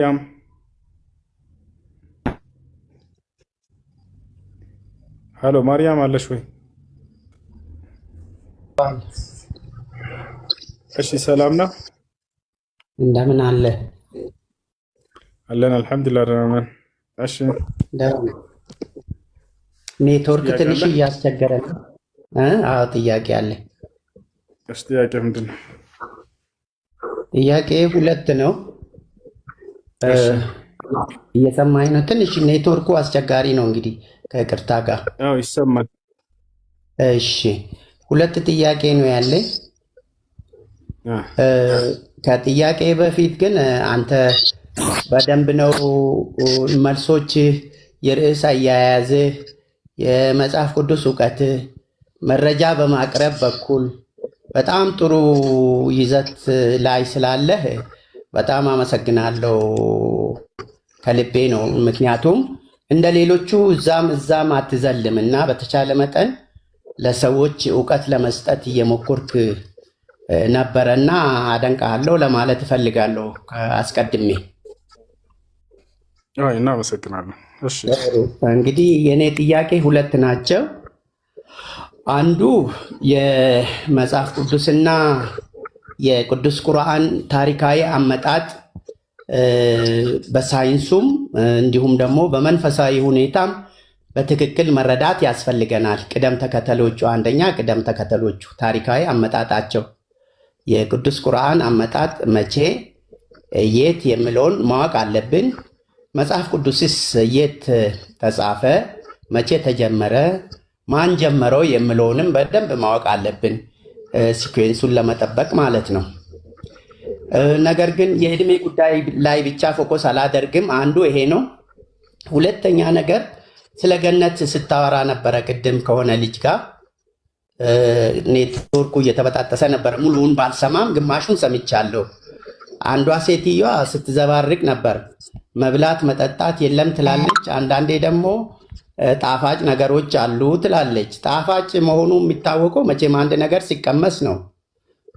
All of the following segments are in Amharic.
ማርያም ሀሎ፣ ማርያም አለሽ ወይ? እሺ፣ ሰላም ነው? እንደምን አለ? አለን አልሐምዱሊላህ ደህና ነን። እሺ፣ ኔትወርክ ጥያቄ ትንሽ አለ? እያስቸገረ ነው። አዎ ጥያቄ አለ። እሺ፣ ጥያቄ ምንድን ነው? ጥያቄ ሁለት ነው። እሺ፣ እየሰማኝ ነው? ትንሽ ኔትወርኩ አስቸጋሪ ነው። እንግዲህ ከይቅርታ ጋር። አዎ ይሰማል። እሺ፣ ሁለት ጥያቄ ነው ያለኝ። ከጥያቄ በፊት ግን አንተ በደንብ ነው መልሶች፣ የርዕስ አያያዝ፣ የመጽሐፍ ቅዱስ እውቀት፣ መረጃ በማቅረብ በኩል በጣም ጥሩ ይዘት ላይ ስላለህ በጣም አመሰግናለሁ። ከልቤ ነው። ምክንያቱም እንደ ሌሎቹ እዛም እዛም አትዘልም እና በተቻለ መጠን ለሰዎች እውቀት ለመስጠት እየሞከርክ ነበረና አደንቃለሁ ለማለት እፈልጋለሁ አስቀድሜ። እናመሰግናለን። እሺ፣ እንግዲህ የእኔ ጥያቄ ሁለት ናቸው። አንዱ የመጽሐፍ ቅዱስና የቅዱስ ቁርአን ታሪካዊ አመጣጥ በሳይንሱም እንዲሁም ደግሞ በመንፈሳዊ ሁኔታም በትክክል መረዳት ያስፈልገናል። ቅደም ተከተሎቹ፣ አንደኛ ቅደም ተከተሎቹ ታሪካዊ አመጣጣቸው፣ የቅዱስ ቁርአን አመጣጥ መቼ፣ የት የሚለውን ማወቅ አለብን። መጽሐፍ ቅዱስስ የት ተጻፈ፣ መቼ ተጀመረ፣ ማን ጀመረው የሚለውንም በደንብ ማወቅ አለብን፣ ሲኩዌንሱን ለመጠበቅ ማለት ነው። ነገር ግን የዕድሜ ጉዳይ ላይ ብቻ ፎከስ አላደርግም። አንዱ ይሄ ነው። ሁለተኛ ነገር ስለ ገነት ስታወራ ነበረ ቅድም ከሆነ ልጅ ጋር። ኔትወርኩ እየተበጣጠሰ ነበር። ሙሉውን ባልሰማም ግማሹን ሰምቻለሁ። አንዷ ሴትዮዋ ስትዘባርቅ ነበር። መብላት መጠጣት የለም ትላለች። አንዳንዴ ደግሞ ጣፋጭ ነገሮች አሉ ትላለች። ጣፋጭ መሆኑ የሚታወቀው መቼም አንድ ነገር ሲቀመስ ነው።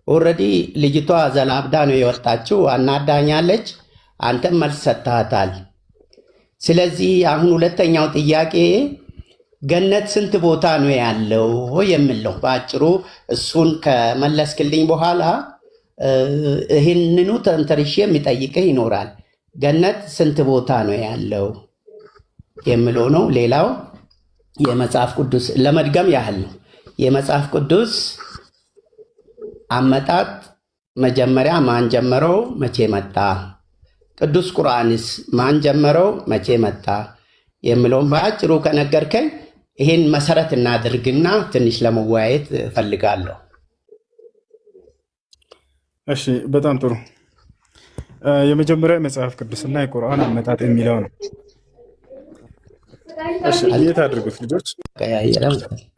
ኦልሬዲ ልጅቷ ዘላብዳ ነው የወጣችው። አናዳኛለች። አንተም መልስ ሰጥተሃታል። ስለዚህ አሁን ሁለተኛው ጥያቄ ገነት ስንት ቦታ ነው ያለው የሚለው በአጭሩ እሱን ከመለስክልኝ በኋላ ይህንኑ ተንተርሼ የሚጠይቅህ ይኖራል። ገነት ስንት ቦታ ነው ያለው የሚለው ነው። ሌላው የመጽሐፍ ቅዱስ ለመድገም ያህል ነው። የመጽሐፍ ቅዱስ አመጣጥ መጀመሪያ ማን ጀመረው፣ መቼ መጣ? ቅዱስ ቁርአንስ ማን ጀመረው፣ መቼ መጣ የሚለውን በአጭሩ ከነገርከኝ ይህን መሰረት እናድርግና ትንሽ ለመወያየት እፈልጋለሁ። እሺ፣ በጣም ጥሩ። የመጀመሪያ መጽሐፍ ቅዱስና የቁርአን አመጣጥ የሚለው ነው። እሺ፣ ሚዩት አድርጉት ልጆች።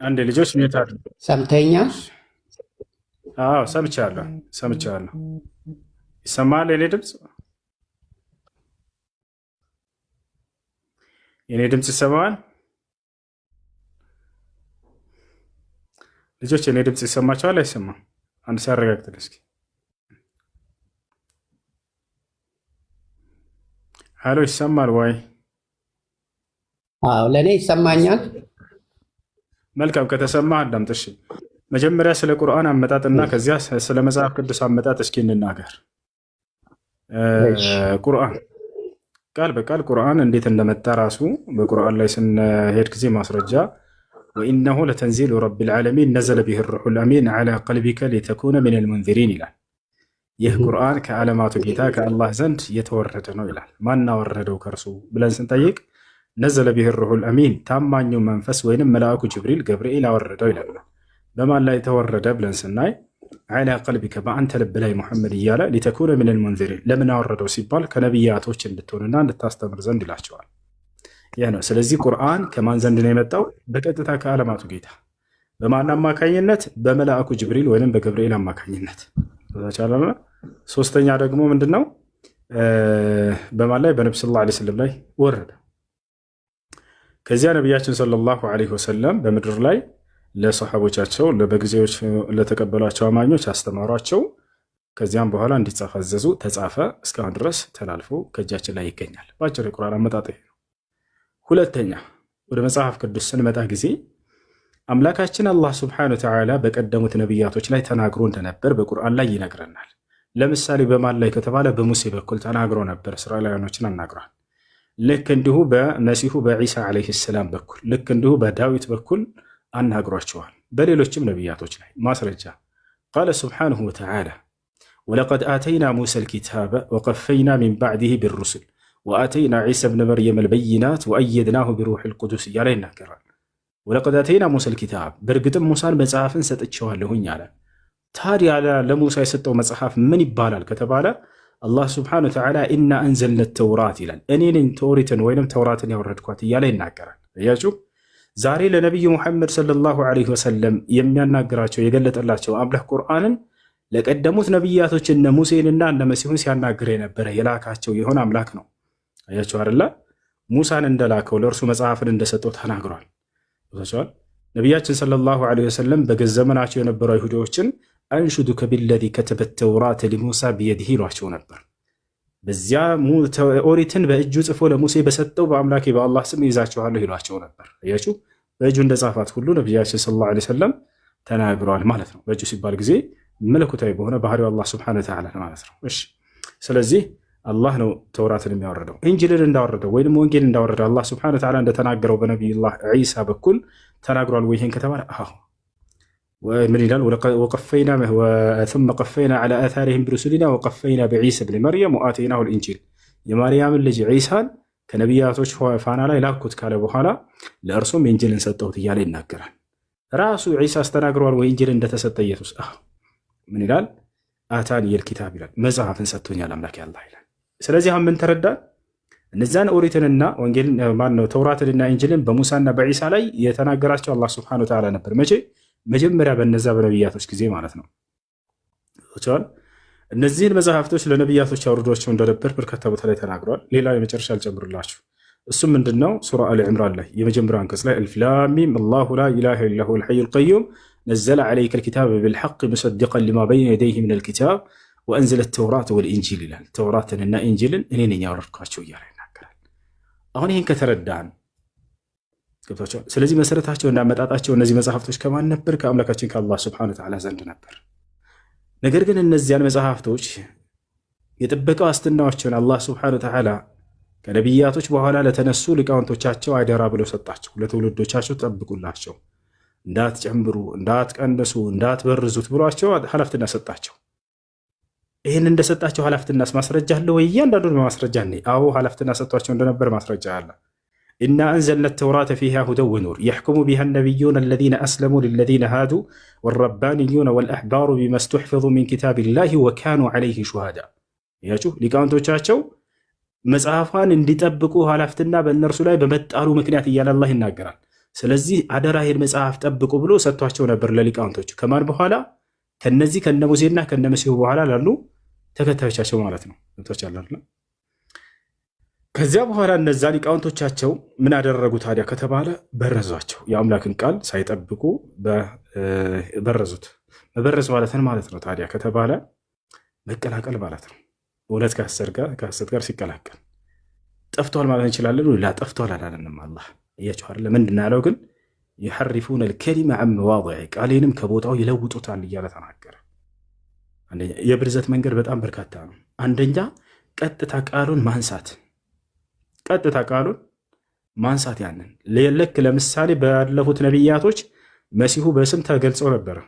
አንዴ ልጆች ሚዩት አድርጉት። ሰምተኛል? አዎ ሰምቻለሁ። ይሰማል የኔ ድምፅ? የኔ ድምፅ ይሰማዋል? ልጆች የኔ ድምፅ ይሰማቸዋል አይሰማም? አንድ ሲያረጋግጥልኝ እስኪ። ሀሎ፣ ይሰማል ወይ? አዎ ለእኔ ይሰማኛል። መልካም፣ ከተሰማ አዳምጥ። እሺ፣ መጀመሪያ ስለ ቁርአን አመጣጥና ከዚያ ስለ መጽሐፍ ቅዱስ አመጣጥ እስኪ እንናገር። ቁርአን ቃል በቃል ቁርአን እንዴት እንደመጣ ራሱ በቁርአን ላይ ስንሄድ ጊዜ ማስረጃ ወኢነሁ ለተንዚሉ ረቢል ዓለሚን ነዘለ ቢሂ ሩሑል አሚን ዐላ ቀልቢከ ሊተኩነ ሚነል ሙንዚሪን ይላል። ይህ ቁርአን ከዓለማቱ ጌታ ከአላህ ዘንድ የተወረደ ነው ይላል። ማን አወረደው ከእርሱ ብለን ስንጠይቅ ነዘለ ቢሂ ሩሑል አሚን ታማኙ መንፈስ ወይንም መልአኩ ጅብሪል ገብርኤል አወረደው ይላል። በማን ላይ ተወረደ ብለን ስናይ ዐላ ቀልቢከ በአንተ ልብ ላይ ሙሐመድ እያለ ሊተኩነ ሚነል ሙንዚሪን ለምን አወረደው ሲባል ከነቢያቶች እንድትሆንና እንድታስተምር ዘንድ ይላቸዋል። ይህ ነው። ስለዚህ ቁርአን ከማን ዘንድ ነው የመጣው? በቀጥታ ከዓለማቱ ጌታ። በማን አማካኝነት? በመልአኩ ጅብሪል ወይም በገብርኤል አማካኝነት። ሶስተኛ ደግሞ ምንድን ነው? በማን ላይ? በነቢ ሰለላሁ ዐለይሂ ወሰለም ላይ ወረደ። ከዚያ ነቢያችን ሰለላሁ ዐለይሂ ወሰለም በምድር ላይ ለሰሓቦቻቸው በጊዜዎች ለተቀበሏቸው አማኞች አስተማሯቸው። ከዚያም በኋላ እንዲጻፍ አዘዙ። ተጻፈ። እስካሁን ድረስ ተላልፎ ከእጃችን ላይ ይገኛል። በአጭር የቁርአን አመጣጥ ነው። ሁለተኛ ወደ መጽሐፍ ቅዱስ ስንመጣ ጊዜ አምላካችን አላህ ሱብሓነሁ ወተዓላ በቀደሙት ነቢያቶች ላይ ተናግሮ እንደነበር በቁርአን ላይ ይነግረናል። ለምሳሌ በማን ላይ ከተባለ በሙሴ በኩል ተናግሮ ነበር፣ እስራኤላውያኖችን አናግሯል። ልክ እንዲሁ በመሲሁ በዒሳ ዓለይሂ ሰላም በኩል፣ ልክ እንዲሁ በዳዊት በኩል አናግሯቸዋል። በሌሎችም ነቢያቶች ላይ ማስረጃ ቃለ ሱብሓነሁ ወተዓላ ወለቀድ አተይና ሙሳ ልኪታበ ወቀፈይና ሚን ባዕድህ ቢሩሱል ወአተይና ዒሳ ብነ መርየም አልበይናት ወአየድናሁ ቢሩሕ ልቁዱስ እያለ ይናገራል። ወለቀድ አተይና ሙሳ ልኪታብ በእርግጥም ሙሳን መጽሐፍን ሰጥቼዋለሁኝ አለ። ታዲያ ለሙሳ የሰጠው መጽሐፍ ምን ይባላል ከተባለ አላህ ስብሓነሁ ወተዓላ ኢና አንዘልነ ተውራት ይላል። እኔ ነኝ ኦሪትን ወይንም ተውራትን ያወረድኳት እያለ ይናገራል። እያችሁ ዛሬ ለነቢዩ ሙሐመድ ሰለላሁ ዐለይሂ ወሰለም የሚያናግራቸው የገለጠላቸው አምላክ ቁርአንን ለቀደሙት ነቢያቶች እነ ሙሴንና እነ መሲሁን ሲያናግር የነበረ የላካቸው የሆነ አምላክ ነው። አያችሁ አይደለ? ሙሳን እንደላከው ለእርሱ መጽሐፍን እንደሰጠው ተናግሯል። ቦታቸዋል ነቢያችን ሰለላሁ ዐለይሂ ወሰለም በገዘመናቸው የነበሩ አይሁዶችን አንሹዱከ ቢለዚ ከተበት ተውራት ሊሙሳ ቢየዲህ ይሏቸው ነበር። በዚያ ኦሪትን በእጁ ጽፎ ለሙሴ በሰጠው በአምላኬ በአላህ ስም ይዛቸዋለሁ ይሏቸው ነበር። አያችሁ በእጁ እንደጻፋት ሁሉ ነቢያችን ሰለላሁ ዐለይሂ ወሰለም ተናግረዋል ማለት ነው። በእጁ ሲባል ጊዜ መለኮታዊ በሆነ ባህሪው አላህ ሱብሓነሁ ወተዓላ ማለት ነው። እሺ ስለዚህ አላህ ነው ተውራትን የሚያወረደው። እንጅልን እንዳወረደው ወይም ወንጌል እንዳወረደው አላህ ሱብሓነሁ ወተዓላ እንደተናገረው በነቢዩላህ ዒሳ በኩል ተናግሯል ወይ? ይሄን ከተባለ አዎ ምን ይላል? ወቀፈይና ثم ቀፈይና على آثارهم برسلنا وقفينا بعيسى ابن مريم وآتيناه الإنجيل የማርያምን ልጅ ዒሳን ከነቢያቶች ፋና ላይ ላኩት ካለ በኋላ ለእርሱም እንጅልን ሰጠሁት እያለ ይናገራል። ራሱ ዒሳ አስተናግሯል ወይ እንጅል እንደተሰጠ ኢየሱስ? ምን ይላል? አታኒየል ኪታብ ይላል። መጽሐፍን ሰጥቶኛል አምላክ አላህ ይላል። ስለዚህ አሁን ምን ተረዳን? እነዛን ኦሪትንና ወንጌልን ማነው ተውራትንና እንጅልን በሙሳና በዒሳ ላይ የተናገራቸው አላህ ሱብሓነሁ ወተዓላ ነበር። መቼ? መጀመሪያ በነዛ በነቢያቶች ጊዜ ማለት ነው። እነዚህን መጽሐፍቶች ለነቢያቶች አውርዷቸው እንደነበር በርካታ ቦታ ላይ ተናግረዋል። ሌላ የመጨረሻ አልጨምርላችሁ። እሱም ምንድነው? ሱራ አሊ ዕምራን ላይ የመጀመሪያው አንቀጽ ላይ አልፍ ላም ሚም አላሁ ላ ኢላሃ ኢላ ሁወል ሐዩል ቀዩም ነዘለ ዐለይከል ኪታበ ቢልሐቅ ሙሰዲቀን ሊማ በይነ የደይሂ ሚነል ኪታብ ወአንዘለ ተውራት ወልኢንጂል ይላል። ተውራትንና ኢንጂልን እኔ ነኝ ያወረድኳቸው እያለ ይናገራል። አሁን ይህን ከተረዳን ገብቷቸዋል። ስለዚህ መሰረታቸው እንዳመጣጣቸው እነዚህ መጽሐፍቶች ከማን ነበር? ከአምላካችን ከአላህ ሱብሓነሁ ወተዓላ ዘንድ ነበር። ነገር ግን እነዚያን መጽሐፍቶች የጥበቃ ዋስትናዎችን አላህ ሱብሓነሁ ወተዓላ ከነቢያቶች በኋላ ለተነሱ ሊቃውንቶቻቸው አደራ ብሎ ሰጣቸው። ለትውልዶቻቸው ጠብቁላቸው፣ እንዳትጨምሩ፣ እንዳትቀንሱ፣ እንዳትበርዙት ብሏቸው ኃላፊነት ሰጣቸው። ይህን እንደሰጣቸው ኃላፊነት ማስረጃ አለ ወይ? እያንዳንዱን በማስረጃ ነ አዎ ኃላፊነት ሰጥቷቸው እንደነበር ማስረጃ አለ። ኢና አንዘልና ተውራተ ፊሃ ሁደን ወኑር የሕኩሙ ቢሃ ነቢዩነ አለዚነ አስለሙ ሊለዚነ ሃዱ ወረባንዩነ ወልአሕባሩ ቢማ ስተሕፈዙ ሚን ኪታቢላሂ ወካኑ ዐለይሂ ሹሃዳ። ያችሁ ሊቃውንቶቻቸው መጽሐፏን እንዲጠብቁ ኃላፊነት በእነርሱ ላይ በመጣሉ ምክንያት እያለ አላህ ይናገራል። ስለዚህ አደራ ይህን መጽሐፍ ጠብቁ ብሎ ሰጥቷቸው ነበር ለሊቃውንቶቹ። ከማን በኋላ? ከነዚህ ከነ ሙሴና ከነ መሲሁ በኋላ ላሉ ተከታዮቻቸው ማለት ነው። ከዚያ በኋላ እነዛ ሊቃውንቶቻቸው ምን አደረጉ ታዲያ ከተባለ በረዟቸው። የአምላክን ቃል ሳይጠብቁ በረዙት። መበረዝ ማለትን ማለት ነው ታዲያ ከተባለ መቀላቀል ማለት ነው። እውነት ከሐሰት ጋር ሲቀላቀል ጠፍቷል ማለት እንችላለን። ላ ጠፍቷል አላለንም። አላህ እያችኋል። ምንድን ያለው ግን የሐሪፉነ ልከሊመ ዐን መዋዲዕ ቃሌንም ከቦታው ይለውጡታል እያለ ተናገረ። የብርዘት መንገድ በጣም በርካታ ነው። አንደኛ ቀጥታ ቃሉን ማንሳት ያንን ልክ ለምሳሌ ባለፉት ነቢያቶች መሲሁ በስም ተገልጸው ነበረ።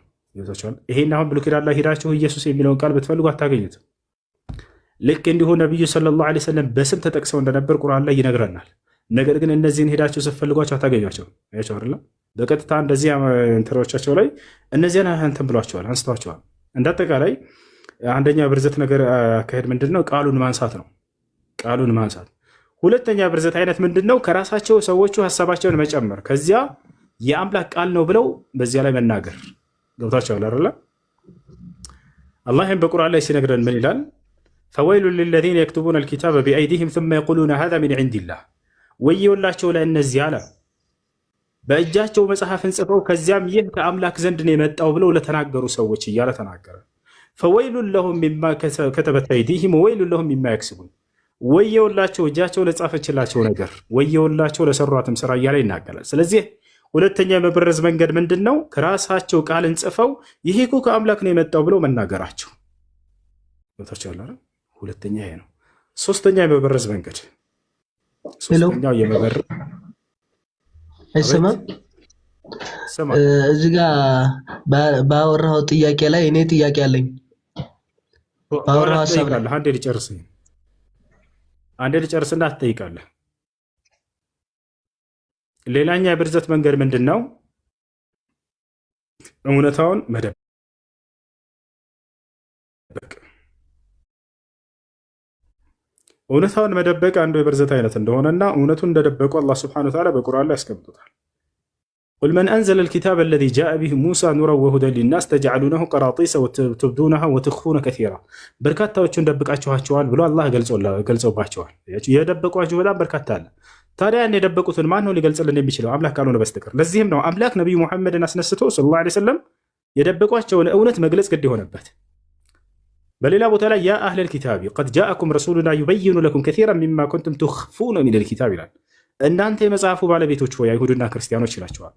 ይሄን አሁን ብሉይ ኪዳን ላይ ሄዳችሁ ኢየሱስ የሚለውን ቃል ብትፈልጉ አታገኙትም። ልክ እንዲሁ ነቢዩ ሰለላሁ ዐለይሂ ወሰለም በስም ተጠቅሰው እንደነበር ቁርአን ላይ ይነግረናል። ነገር ግን እነዚህን ሄዳችሁ ስትፈልጓቸው አታገኟቸው። ያቸው አይደለ? በቀጥታ እንደዚህ እንትሮቻቸው ላይ እነዚያን እንትን ብሏቸዋል፣ አንስተዋቸዋል። እንዳጠቃላይ አንደኛ ብርዘት ነገር አካሄድ ምንድነው? ቃሉን ማንሳት ነው። ቃሉን ማንሳት። ሁለተኛ ብርዘት አይነት ምንድነው? ከራሳቸው ሰዎቹ ሀሳባቸውን መጨመር፣ ከዚያ የአምላክ ቃል ነው ብለው በዚያ ላይ መናገር። ገብታችኋል አይደለ? አላህም በቁርአን ላይ ሲነግረን ምን ይላል? ፈወይሉ ሊለዚነ የክቱቡነ አልኪታበ ቢአይዲሂም ثم يقولون هذا من عند الله ወየውላቸው ለእነዚህ አለ በእጃቸው መጽሐፍን ጽፈው ከዚያም ይህ ከአምላክ ዘንድ ነው የመጣው ብለው ለተናገሩ ሰዎች እያለ ተናገረ። ፈወይሉን ለሁም ሚማ ከተበት አይዲሂም ወወይሉን ለሁም ሚማ የክስቡን። ወየውላቸው እጃቸው ለጻፈችላቸው ነገር፣ ወየውላቸው ለሰሯትም ስራ እያለ ይናገራል። ስለዚህ ሁለተኛ የመበረዝ መንገድ ምንድን ነው? ከራሳቸው ቃልን ጽፈው ይሄ እኮ ከአምላክ ነው የመጣው ብለው መናገራቸው። ሁለተኛ ይሄ ነው። ሶስተኛ የመበረዝ መንገድ ሶስተኛው የመበረዝ አይሰማም። እዚህ ጋር ባወራኸው ጥያቄ ላይ እኔ ጥያቄ አለኝ። ባወራኸው ሀሳብ ላይ አንዴ ልጨርስና ትጠይቃለህ። ሌላኛ የብርዘት መንገድ ምንድን ነው? እውነታውን መደበቅ። እውነታውን መደበቅ አንዱ የብርዘት አይነት እንደሆነና እውነቱን እንደደበቁ አላህ ሱብሓነሁ ወተዓላ በቁርአን ላይ ያስቀምጡታል። ቁል መን አንዘለ ልኪታብ አለዚ ጃአ ቢሂ ሙሳ ኑረን ወሁደን ሊናስ ተጅዐሉነሁ ቀራጢሰ ወትብዱነሃ ወትኽፉነ ከሲራ። በርካታዎቹን ደብቃችኋቸዋል ብሎ አላህ ገልጾባቸዋል። የደበቋችሁ በጣም በርካታ አለ። ታዲያ ያን የደበቁትን ማን ነው ሊገልጽልን የሚችለው? አምላክ ካልሆነ በስተቀር። ለዚህም ነው አምላክ ነቢዩ ሙሐመድን አስነስቶ ሰለላሁ ዐለይሂ ወሰለም የደበቋቸውን እውነት መግለጽ ግድ የሆነበት። በሌላ ቦታ ላይ ያ አህለል ኪታቢ ቀድ ጃአኩም ረሱሉና ዩበይኑ ለኩም ከሲራን ሚማ ኩንቱም ትኽፉነ ሚነል ኪታብ ይላል። እናንተ የመጽሐፉ ባለቤቶች ሆይ አይሁድና ክርስቲያኖች ይላቸዋል።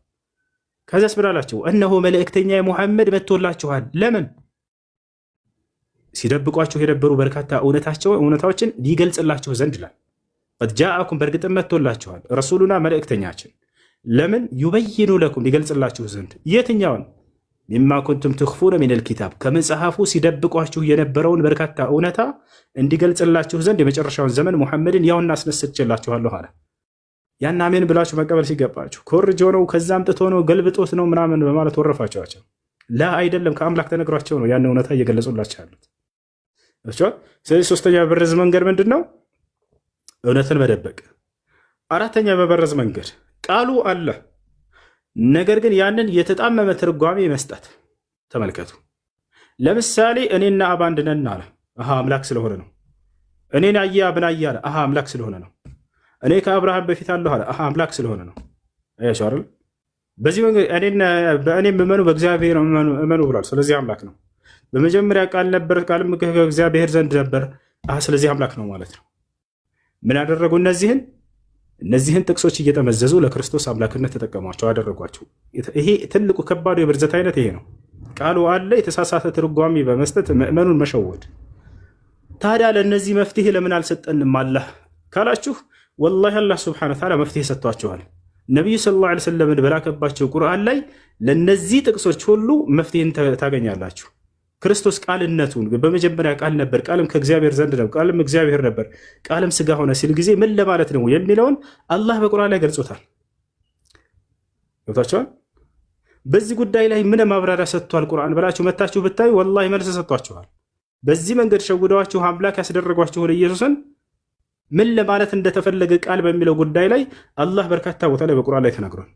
ከዚያስ ብላላቸው እነሆ መልእክተኛ ሙሐመድ መጥቶላችኋል። ለምን? ሲደብቋችሁ የነበሩ በርካታ እውነታዎችን ሊገልጽላችሁ ዘንድ ይላል። ቀድ ጃአኩም በእርግጥም መጥቶላችኋል ረሱሉና መልእክተኛችን። ለምን? ዩበይኑ ለኩም ሊገልጽላችሁ ዘንድ። የትኛውን? ሚማ ኩንቱም ትኽፉነ ሚነል ኪታብ ከመጽሐፉ ሲደብቋችሁ የነበረውን በርካታ እውነታ እንዲገልጽላችሁ ዘንድ የመጨረሻውን ዘመን ሙሐመድን ያውና አስነስቼላችኋለሁ አለ። ያን አሜን ብላችሁ መቀበል ሲገባችሁ ኮርጆ ነው ከዛ አምጥቶ ነው ገልብጦት ነው ምናምን በማለት ወረፋቸዋቸው። ላ አይደለም፣ ከአምላክ ተነግሯቸው ነው ያን እውነታ እየገለጹላቸው ያሉት። ስለዚህ ሶስተኛ የመበረዝ መንገድ ምንድን ነው? እውነትን መደበቅ። አራተኛ የመበረዝ መንገድ ቃሉ አለ፣ ነገር ግን ያንን የተጣመመ ትርጓሜ መስጠት። ተመልከቱ። ለምሳሌ እኔና አብ አንድ ነን አለ። አምላክ ስለሆነ ነው። እኔን አየ አብን አየ አለ። አምላክ ስለሆነ ነው። እኔ ከአብርሃም በፊት አለሁ አለ። አምላክ ስለሆነ ነው። አያችሁ አይደል? በዚህ መንገድ በእኔም እመኑ በእግዚአብሔር እመኑ ብሏል። ስለዚህ አምላክ ነው። በመጀመሪያ ቃል ነበር፣ ቃልም ከእግዚአብሔር ዘንድ ነበር። ስለዚህ አምላክ ነው ማለት ነው። ምን ያደረጉ? እነዚህን ጥቅሶች እየጠመዘዙ ለክርስቶስ አምላክነት ተጠቀሟቸው፣ አደረጓቸው። ይሄ ትልቁ ከባዱ የብርዘት አይነት ይሄ ነው። ቃሉ አለ፣ የተሳሳተ ትርጓሜ በመስጠት ምእመኑን መሸወድ። ታዲያ ለእነዚህ መፍትሄ ለምን አልሰጠንም አላህ ካላችሁ፣ ወላሂ አላህ ሱብሓነሁ ወተዓላ መፍትሄ ሰጥቷቸዋል። ነቢዩ ሰለላሁ ዐለይሂ ወሰለም በላከባቸው ቁርአን ላይ ለእነዚህ ጥቅሶች ሁሉ መፍትሄን ታገኛላችሁ። ክርስቶስ ቃልነቱን በመጀመሪያ ቃል ነበር፣ ቃልም ከእግዚአብሔር ዘንድ ነው፣ ቃልም እግዚአብሔር ነበር፣ ቃልም ስጋ ሆነ ሲል ጊዜ ምን ለማለት ነው የሚለውን አላህ በቁርአን ላይ ገልጾታል። ገብታችኋል? በዚህ ጉዳይ ላይ ምን ማብራሪያ ሰጥቷል ቁርአን ብላችሁ መታችሁ ብታዩ ወላሂ መልስ ሰጥቷችኋል። በዚህ መንገድ ሸውደዋችሁ አምላክ ያስደረጓችሁን ኢየሱስን ምን ለማለት እንደተፈለገ ቃል በሚለው ጉዳይ ላይ አላህ በርካታ ቦታ ላይ በቁርአን ላይ ተናግሯል።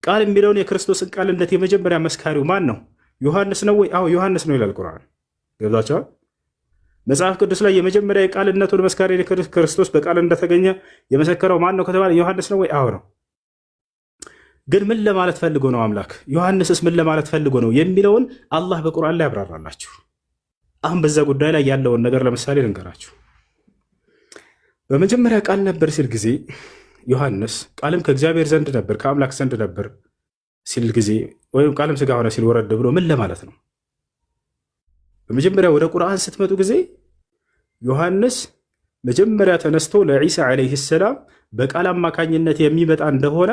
ቃል የሚለውን የክርስቶስን ቃልነት የመጀመሪያ መስካሪው ማን ነው? ዮሐንስ ነው ወይ? አዎ ዮሐንስ ነው ይላል ቁርአን። ገብታችኋል? መጽሐፍ ቅዱስ ላይ የመጀመሪያ የቃልነቱን መስካሪ ክርስቶስ በቃል እንደተገኘ የመሰከረው ማን ነው ከተባለ ዮሐንስ ነው ወይ? አዎ ነው። ግን ምን ለማለት ፈልጎ ነው አምላክ? ዮሐንስስ ምን ለማለት ፈልጎ ነው የሚለውን አላህ በቁርአን ላይ ያብራራላችሁ። አሁን በዛ ጉዳይ ላይ ያለውን ነገር ለምሳሌ ልንገራችሁ። በመጀመሪያ ቃል ነበር ሲል ጊዜ ዮሐንስ ቃልም ከእግዚአብሔር ዘንድ ነበር ከአምላክ ዘንድ ነበር ሲል ጊዜ ወይም ቃልም ስጋ ሆነ ሲል ወረድ ብሎ ምን ለማለት ነው? በመጀመሪያ ወደ ቁርአን ስትመጡ ጊዜ ዮሐንስ መጀመሪያ ተነስቶ ለዒሳ ዓለይሂ ሰላም በቃል አማካኝነት የሚመጣ እንደሆነ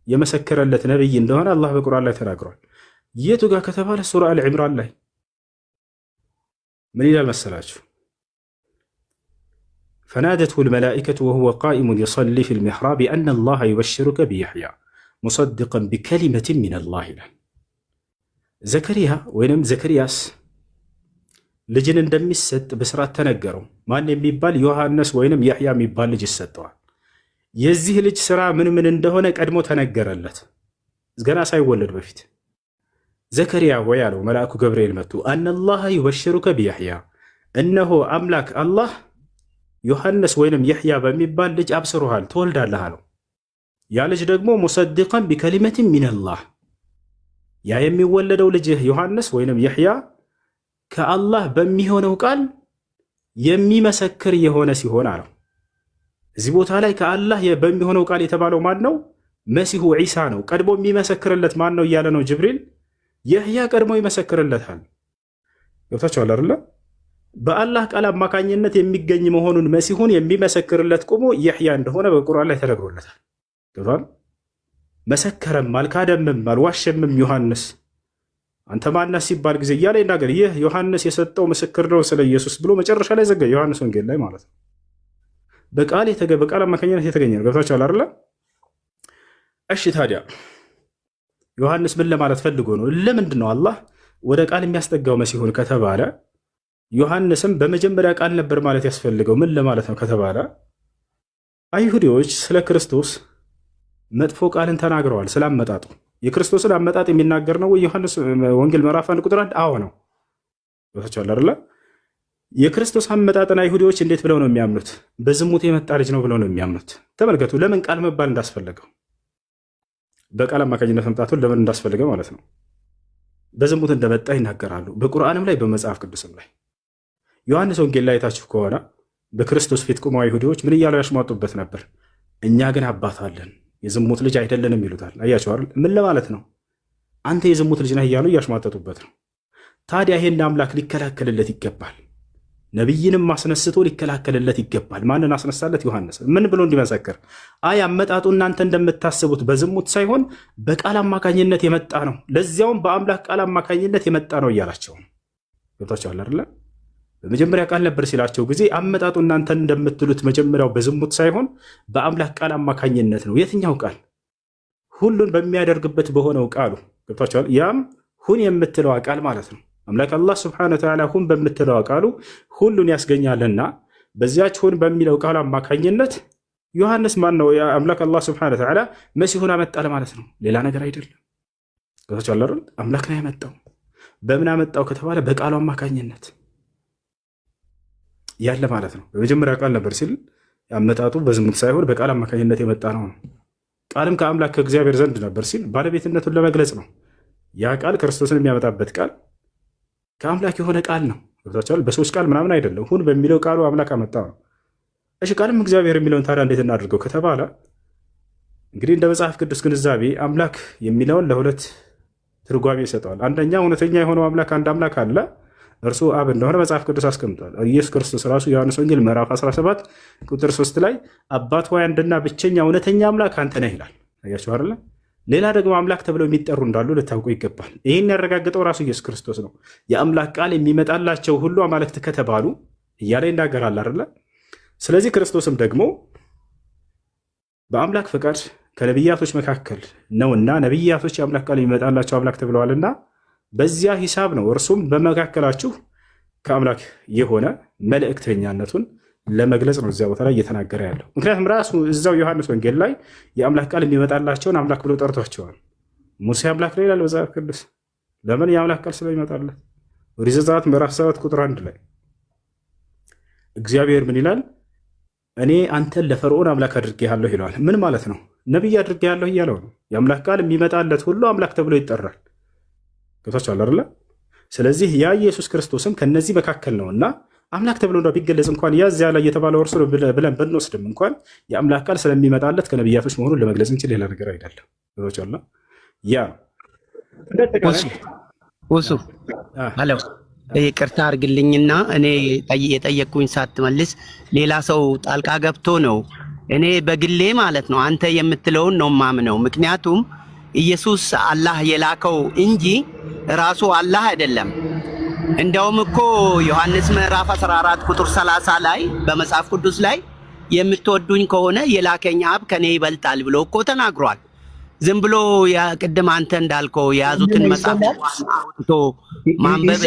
የመሰከረለት ነብይ እንደሆነ አላህ በቁርአን ላይ ተናግሯል። የቱ ጋር ከተባለ ሱራ አልዕምራን ላይ ምን ይላል መሰላችሁ? ፈናደትሁ ልመላኢከቱ ወሁወ ቃኢሙን ዩሰሊ ፊል ሚሕራብ አነ አላህ ዩበሽሩከ ቢየሕያ ሙሰድቀን ቢከሊመትን ሚነላህ ይላል። ዘከሪያ ወይንም ዘከሪያስ ልጅን እንደሚሰጥ ብስራት ተነገረው። ማን የሚባል? ዮሐንስ ወይንም ያሕያ የሚባል ልጅ ይሰጠዋል። የዚህ ልጅ ስራ ምን ምን እንደሆነ ቀድሞ ተነገረለት ገና ሳይወለድ በፊት። ዘከሪያ ወይ አለው መልአኩ ገብርኤል መጥቶ አነላህ ዩበሽሩከ ቢያሕያ፣ እነሆ አምላክ አላህ ዮሐንስ ወይንም ያሕያ በሚባል ልጅ አብስሮሃል፣ ትወልዳለህ አለው። ያ ልጅ ደግሞ ሙሰድቀን ቢከሊመትን ሚነላህ፣ ያ የሚወለደው ልጅ ዮሐንስ ወይንም ያሕያ ከአላህ በሚሆነው ቃል የሚመሰክር የሆነ ሲሆን አለው። እዚህ ቦታ ላይ ከአላህ በሚሆነው ቃል የተባለው ማን ነው? መሲሁ ዒሳ ነው። ቀድሞ የሚመሰክርለት ማን ነው እያለ ነው ጅብሪል። የህያ ቀድሞ ይመሰክርለታል። ገብታችኋል አይደለ? በአላህ ቃል አማካኝነት የሚገኝ መሆኑን መሲሁን የሚመሰክርለት ቆሞ የህያ እንደሆነ በቁርአን ላይ ተነግሮለታል። ገብቷል? መሰከረም አልካደምም አልዋሸምም ዮሐንስ አንተ ማነህ ሲባል ጊዜ እያለ ይናገር። ይህ ዮሐንስ የሰጠው ምስክር ነው ስለ ኢየሱስ ብሎ መጨረሻ ላይ ዘጋ። ዮሐንስ ወንጌል ላይ ማለት ነው። በቃል አማካኝነት የተገኘ ነው። ገብታችኋል አይደለ? እሺ ታዲያ ዮሐንስ ምን ለማለት ፈልጎ ነው? ለምንድን ነው አላህ ወደ ቃል የሚያስጠጋው መሲሁን ከተባለ ዮሐንስም በመጀመሪያ ቃል ነበር ማለት ያስፈልገው ምን ለማለት ነው ከተባለ አይሁዲዎች ስለ ክርስቶስ መጥፎ ቃልን ተናግረዋል። ስላመጣጡ የክርስቶስን አመጣጥ የሚናገር ነው ዮሐንስ ወንጌል ምዕራፍ 1 ቁጥር 1 አዎ ነው። ወታቻለ አይደል? የክርስቶስ አመጣጥን አይሁዲዎች እንዴት ብለው ነው የሚያምኑት? በዝሙት የመጣ ልጅ ነው ብለው ነው የሚያምኑት። ተመልከቱ ለምን ቃል መባል እንዳስፈለገው፣ በቃል አማካኝነት መምጣቱን ለምን እንዳስፈለገው ማለት ነው። በዝሙት እንደመጣ ይናገራሉ፣ በቁርአንም ላይ በመጽሐፍ ቅዱስም ላይ። ዮሐንስ ወንጌል ላይ አይታችሁ ከሆነ በክርስቶስ ፊት ቆመው አይሁዲዎች ምን እያሉ ያሽሟጡበት ነበር? እኛ ግን አባት አለን የዝሙት ልጅ አይደለንም ይሉታል። አያችሁ አይደል? ምን ለማለት ነው? አንተ የዝሙት ልጅ ነህ እያሉ እያሽሟጠጡበት ነው። ታዲያ ይሄን አምላክ ሊከላከልለት ይገባል። ነቢይንም አስነስቶ ሊከላከልለት ይገባል። ማንን አስነሳለት? ዮሐንስ። ምን ብሎ እንዲመሰክር? አይ አመጣጡ እናንተ እንደምታስቡት በዝሙት ሳይሆን በቃል አማካኝነት የመጣ ነው፣ ለዚያውም በአምላክ ቃል አማካኝነት የመጣ ነው እያላቸው ነው። ገብታችኋል አይደለ? በመጀመሪያ ቃል ነበር ሲላቸው ጊዜ አመጣጡ እናንተ እንደምትሉት መጀመሪያው በዝሙት ሳይሆን በአምላክ ቃል አማካኝነት ነው። የትኛው ቃል? ሁሉን በሚያደርግበት በሆነው ቃሉ። ገብታችኋል? ያም ሁን የምትለዋ ቃል ማለት ነው። አምላክ አላህ ስብሐነሁ ወተዓላ ሁን በምትለዋ ቃሉ ሁሉን ያስገኛልና በዚያች ሁን በሚለው ቃል አማካኝነት ዮሐንስ ማን ነው? አምላክ አላህ ስብሐነሁ ወተዓላ መሲሁን አመጣ ለማለት ነው፣ ሌላ ነገር አይደለም። ገብታችኋል አይደል? አምላክ ነው ያመጣው። በምን አመጣው ከተባለ በቃሉ አማካኝነት ያለ ማለት ነው። በመጀመሪያ ቃል ነበር ሲል አመጣጡ በዝሙት ሳይሆን በቃል አማካኝነት የመጣ ነው። ቃልም ከአምላክ ከእግዚአብሔር ዘንድ ነበር ሲል ባለቤትነቱን ለመግለጽ ነው። ያ ቃል ክርስቶስን የሚያመጣበት ቃል ከአምላክ የሆነ ቃል ነው። ገብታችኋል? በሰዎች ቃል ምናምን አይደለም። ሁን በሚለው ቃሉ አምላክ አመጣ ነው። እሺ ቃልም እግዚአብሔር የሚለውን ታዲያ እንዴት እናድርገው ከተባለ እንግዲህ እንደ መጽሐፍ ቅዱስ ግንዛቤ አምላክ የሚለውን ለሁለት ትርጓሜ ይሰጠዋል። አንደኛ እውነተኛ የሆነው አምላክ አንድ አምላክ አለ፣ እርሱ አብ እንደሆነ መጽሐፍ ቅዱስ አስቀምጧል። ኢየሱስ ክርስቶስ ራሱ ዮሐንስ ወንጌል ምዕራፍ 17 ቁጥር 3 ላይ አባት ሆይ አንድና ብቸኛ እውነተኛ አምላክ አንተ ነህ ይላል። አያችሁ አይደለ? ሌላ ደግሞ አምላክ ተብለው የሚጠሩ እንዳሉ ልታውቁ ይገባል። ይህን ያረጋገጠው ራሱ ኢየሱስ ክርስቶስ ነው። የአምላክ ቃል የሚመጣላቸው ሁሉ አማልክት ከተባሉ እያለ ይናገራል አይደለ? ስለዚህ ክርስቶስም ደግሞ በአምላክ ፈቃድ ከነቢያቶች መካከል ነውና ነቢያቶች የአምላክ ቃል የሚመጣላቸው አምላክ ተብለዋልና በዚያ ሂሳብ ነው እርሱም በመካከላችሁ ከአምላክ የሆነ መልእክተኛነቱን ለመግለጽ ነው እዚያ ቦታ ላይ እየተናገረ ያለው። ምክንያቱም ራሱ እዛው ዮሐንስ ወንጌል ላይ የአምላክ ቃል የሚመጣላቸውን አምላክ ብሎ ጠርቷቸዋል። ሙሴ አምላክ ነው ይላል መጽሐፍ ቅዱስ። ለምን? የአምላክ ቃል ስለሚመጣለት። ኦሪት ዘጸአት ምዕራፍ 7 ቁጥር 1 ላይ እግዚአብሔር ምን ይላል? እኔ አንተን ለፈርዖን አምላክ አድርጌሃለሁ ይለዋል። ምን ማለት ነው? ነቢይ አድርጌሃለሁ እያለው ነው። የአምላክ ቃል የሚመጣለት ሁሉ አምላክ ተብሎ ይጠራል። ገብታችኋል አይደለ? ስለዚህ ያ ኢየሱስ ክርስቶስም ከነዚህ መካከል ነውና አምላክ ተብሎ እንደ ቢገለጽ እንኳን ያዚያ ላይ የተባለው እርሱ ብለን ብንወስድም እንኳን የአምላክ ቃል ስለሚመጣለት ከነቢያቶች መሆኑን ለመግለጽ እንችል ሌላ ነገር አይደለም። ገብታችኋል? ያ ውሱ አሎ ይቅርታ አድርግልኝና እኔ የጠየቅኩኝ ሳትመልስ ሌላ ሰው ጣልቃ ገብቶ ነው። እኔ በግሌ ማለት ነው አንተ የምትለውን ነው ማምነው። ምክንያቱም ኢየሱስ አላህ የላከው እንጂ ራሱ አላህ አይደለም። እንደውም እኮ ዮሐንስ ምዕራፍ 14 ቁጥር 30 ላይ በመጽሐፍ ቅዱስ ላይ የምትወዱኝ ከሆነ የላከኝ አብ ከኔ ይበልጣል ብሎ እኮ ተናግሯል። ዝም ብሎ ቅድም አንተ እንዳልከው የያዙትን መጽሐፍ አውጥቶ ማንበብ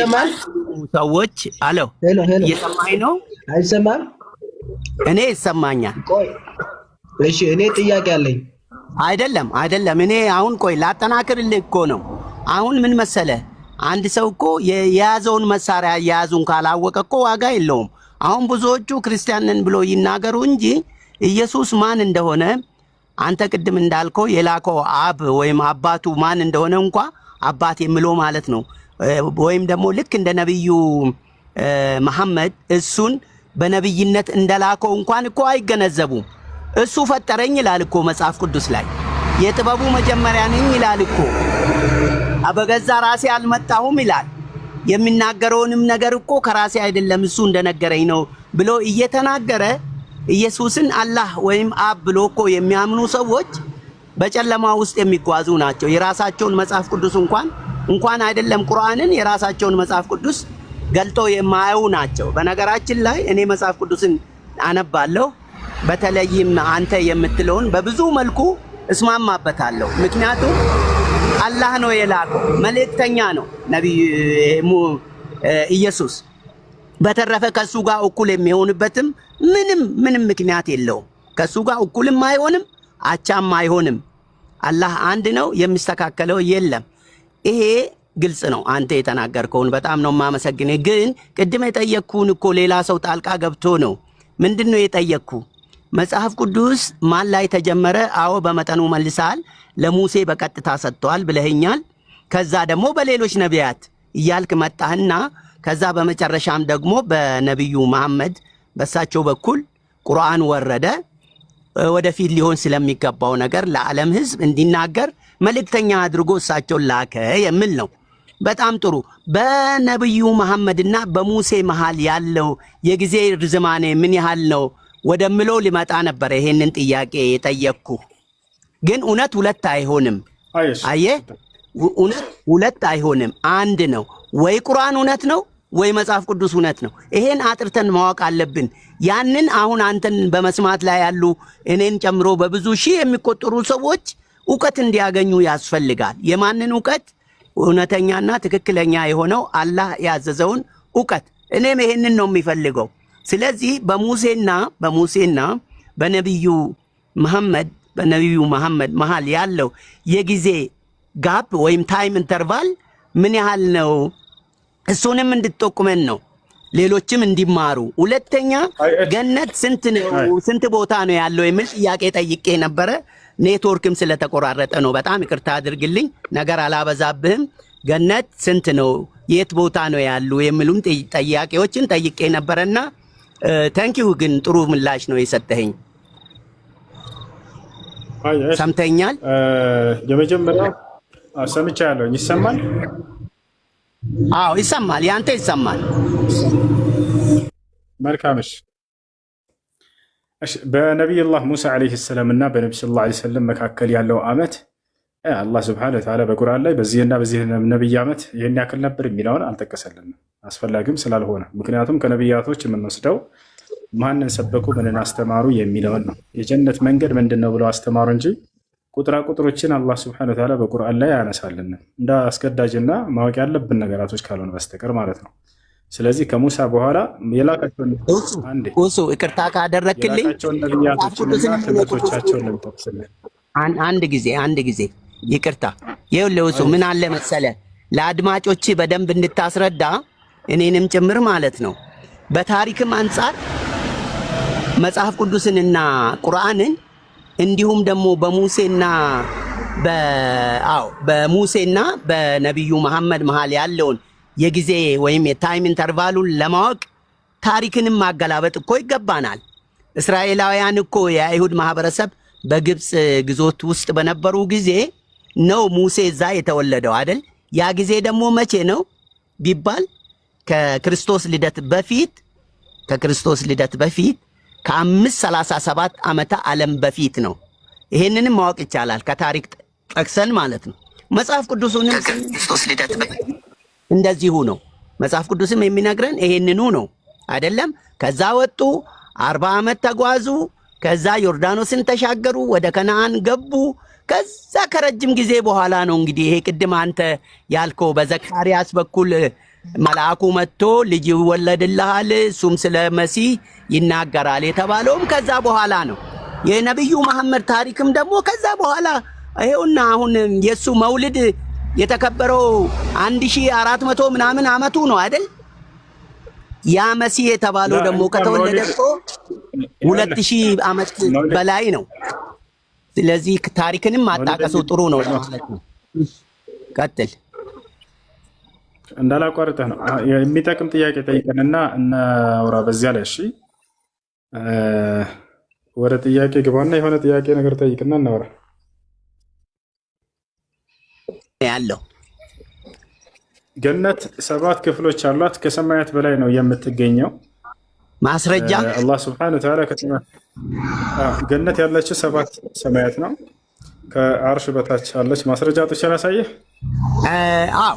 ሰዎች አለው። እየሰማኝ ነው? አይሰማም? እኔ ይሰማኛል። እሺ እኔ ጥያቄ አለኝ። አይደለም እኔ አሁን ቆይ ላጠናክርልህ እኮ ነው። አሁን ምን መሰለ፣ አንድ ሰው እኮ የያዘውን መሳሪያ የያዙን ካላወቀ እኮ ዋጋ የለውም። አሁን ብዙዎቹ ክርስቲያን ነን ብሎ ይናገሩ እንጂ ኢየሱስ ማን እንደሆነ አንተ ቅድም እንዳልከው የላከው አብ ወይም አባቱ ማን እንደሆነ እንኳ አባት የሚለው ማለት ነው ወይም ደግሞ ልክ እንደ ነብዩ መሐመድ እሱን በነብይነት እንደላከው እንኳን እኮ አይገነዘቡም። እሱ ፈጠረኝ ይላል እኮ መጽሐፍ ቅዱስ ላይ። የጥበቡ መጀመሪያ ነኝ ይላል እኮ። በገዛ ራሴ አልመጣሁም ይላል። የሚናገረውንም ነገር እኮ ከራሴ አይደለም እሱ እንደነገረኝ ነው ብሎ እየተናገረ ኢየሱስን አላህ ወይም አብ ብሎ እኮ የሚያምኑ ሰዎች በጨለማ ውስጥ የሚጓዙ ናቸው። የራሳቸውን መጽሐፍ ቅዱስ እንኳን አይደለም ቁርአንን የራሳቸውን መጽሐፍ ቅዱስ ገልጦ የማያዩ ናቸው። በነገራችን ላይ እኔ መጽሐፍ ቅዱስን አነባለሁ። በተለይም አንተ የምትለውን በብዙ መልኩ እስማማበታለሁ። ምክንያቱም አላህ ነው የላከው፣ መልእክተኛ ነው ነብዩ ኢየሱስ። በተረፈ ከሱ ጋር እኩል የሚሆንበትም ምንም ምክንያት የለውም። ከሱ ጋር እኩልም አይሆንም፣ አቻም አይሆንም። አላህ አንድ ነው፣ የሚስተካከለው የለም። ይሄ ግልጽ ነው። አንተ የተናገርከውን በጣም ነው የማመሰግነው። ግን ቅድም የጠየቅኩን እኮ ሌላ ሰው ጣልቃ ገብቶ ነው። ምንድነው የጠየቅኩ? መጽሐፍ ቅዱስ ማን ላይ ተጀመረ? አዎ በመጠኑ መልሳል። ለሙሴ በቀጥታ ሰጥቷል ብለኸኛል። ከዛ ደግሞ በሌሎች ነቢያት እያልክ መጣህና ከዛ በመጨረሻም ደግሞ በነብዩ መሐመድ በሳቸው በኩል ቁርአን ወረደ። ወደፊት ሊሆን ስለሚገባው ነገር ለዓለም ሕዝብ እንዲናገር መልእክተኛ አድርጎ እሳቸውን ላከ የሚል ነው። በጣም ጥሩ። በነብዩ መሐመድና በሙሴ መሃል ያለው የጊዜ ርዝማኔ ምን ያህል ነው ወደምለው ሊመጣ ነበር ይሄንን ጥያቄ የጠየቅኩ። ግን እውነት ሁለት አይሆንም። አየህ፣ እውነት ሁለት አይሆንም፣ አንድ ነው። ወይ ቁርአን እውነት ነው ወይ መጽሐፍ ቅዱስ እውነት ነው። ይሄን አጥርተን ማወቅ አለብን። ያንን አሁን አንተን በመስማት ላይ ያሉ እኔን ጨምሮ በብዙ ሺህ የሚቆጠሩ ሰዎች ዕውቀት እንዲያገኙ ያስፈልጋል። የማንን ዕውቀት? እውነተኛና ትክክለኛ የሆነው አላህ ያዘዘውን ዕውቀት። እኔም ይሄንን ነው የሚፈልገው። ስለዚህ በሙሴና በነብዩ መሐመድ መሃል ያለው የጊዜ ጋፕ ወይም ታይም ኢንተርቫል ምን ያህል ነው? እሱንም እንድትጠቁመን ነው፣ ሌሎችም እንዲማሩ። ሁለተኛ ገነት ስንት ቦታ ነው ያለው የሚል ጥያቄ ጠይቄ ነበረ። ኔትወርክም ስለተቆራረጠ ነው። በጣም ይቅርታ አድርግልኝ፣ ነገር አላበዛብህም። ገነት ስንት ነው፣ የት ቦታ ነው ያሉ የሚሉን ጥያቄዎችን ጠይቄ ነበረና ታንኪዩ። ግን ጥሩ ምላሽ ነው የሰጠኸኝ። ሰምተኛል? የመጀመሪያው ሰምቻለሁ። ይሰማል? አዎ ይሰማል። ያንተ ይሰማል። መልካምሽ። በነቢዩላህ ሙሳ ዓለይሂ ሰላም እና በነቢ ሰለላሁ ዓለይሂ ወሰለም መካከል ያለው ዓመት አላህ ሱብሓነሁ ወተዓላ በቁርአን ላይ በዚህና በዚህ ነቢይ ዓመት ይህን ያክል ነበር የሚለውን አልጠቀሰልንም፣ አስፈላጊም ስላልሆነ። ምክንያቱም ከነቢያቶች የምንወስደው ማንን ሰበኩ ምንን አስተማሩ የሚለውን ነው። የጀነት መንገድ ምንድን ነው ብለው አስተማሩ እንጂ ቁጥሮችን አላህ ሱብሓነሁ ወተዓላ በቁርአን ላይ አያነሳልንም እንደ አስገዳጅና ማወቅ ያለብን ነገራቶች ካልሆነ በስተቀር ማለት ነው። ስለዚህ ከሙሳ በኋላ የላካቸውን ይቅርታ ካደረክልኝ ትምህርቶቻቸውን ለምጠቅስልን አንድ ጊዜ ይቅርታ። ይኸውልህ ምን አለ መሰለ፣ ለአድማጮች በደንብ እንድታስረዳ እኔንም ጭምር ማለት ነው። በታሪክም አንጻር መጽሐፍ ቅዱስንና ቁርአንን እንዲሁም ደግሞ በሙሴና በነቢዩ መሐመድ መሃል ያለውን የጊዜ ወይም የታይም ኢንተርቫሉን ለማወቅ ታሪክንም ማገላበጥ እኮ ይገባናል። እስራኤላውያን እኮ የአይሁድ ማህበረሰብ በግብፅ ግዞት ውስጥ በነበሩ ጊዜ ነው ሙሴ እዛ የተወለደው አይደል? ያ ጊዜ ደግሞ መቼ ነው ቢባል ከክርስቶስ ልደት በፊት ከ537 ዓመተ ዓለም በፊት ነው። ይሄንንም ማወቅ ይቻላል ከታሪክ ጠቅሰን ማለት ነው። መጽሐፍ ቅዱስንም ከክርስቶስ ልደት በፊት እንደዚሁ ነው። መጽሐፍ ቅዱስም የሚነግረን ይሄንኑ ነው አይደለም? ከዛ ወጡ፣ 40 ዓመት ተጓዙ፣ ከዛ ዮርዳኖስን ተሻገሩ፣ ወደ ከነዓን ገቡ። ከዛ ከረጅም ጊዜ በኋላ ነው እንግዲህ ይሄ ቅድም አንተ ያልከው በዘካርያስ በኩል መልአኩ መጥቶ ልጅ ይወለድልሃል እሱም ስለ መሲህ ይናገራል የተባለውም ከዛ በኋላ ነው። የነብዩ መሐመድ ታሪክም ደግሞ ከዛ በኋላ ይሄውና አሁን የሱ መውልድ የተከበረው 1400 ምናምን ዓመቱ ነው አይደል? ያ መሲህ የተባለው ደግሞ ከተወለደ እኮ 2000 ዓመት በላይ ነው። ስለዚህ ታሪክንም ማጣቀሱ ጥሩ ነው ማለት ነው። ቀጥል። እንዳላቋርጠህ ነው። የሚጠቅም ጥያቄ ጠይቀንና እናውራ በዚያ ላይ። እሺ ወደ ጥያቄ ግባና የሆነ ጥያቄ ነገር ጠይቅና እናውራ ያለው። ገነት 7 ክፍሎች አሏት። ከሰማያት በላይ ነው የምትገኘው። ማስረጃ አላህ ሱብሓነሁ ወተዓላ ገነት ያለችው 7 ሰማያት ነው። ከአርሽ በታች አለች። ማስረጃ ጥቼ ላሳየህ። አዎ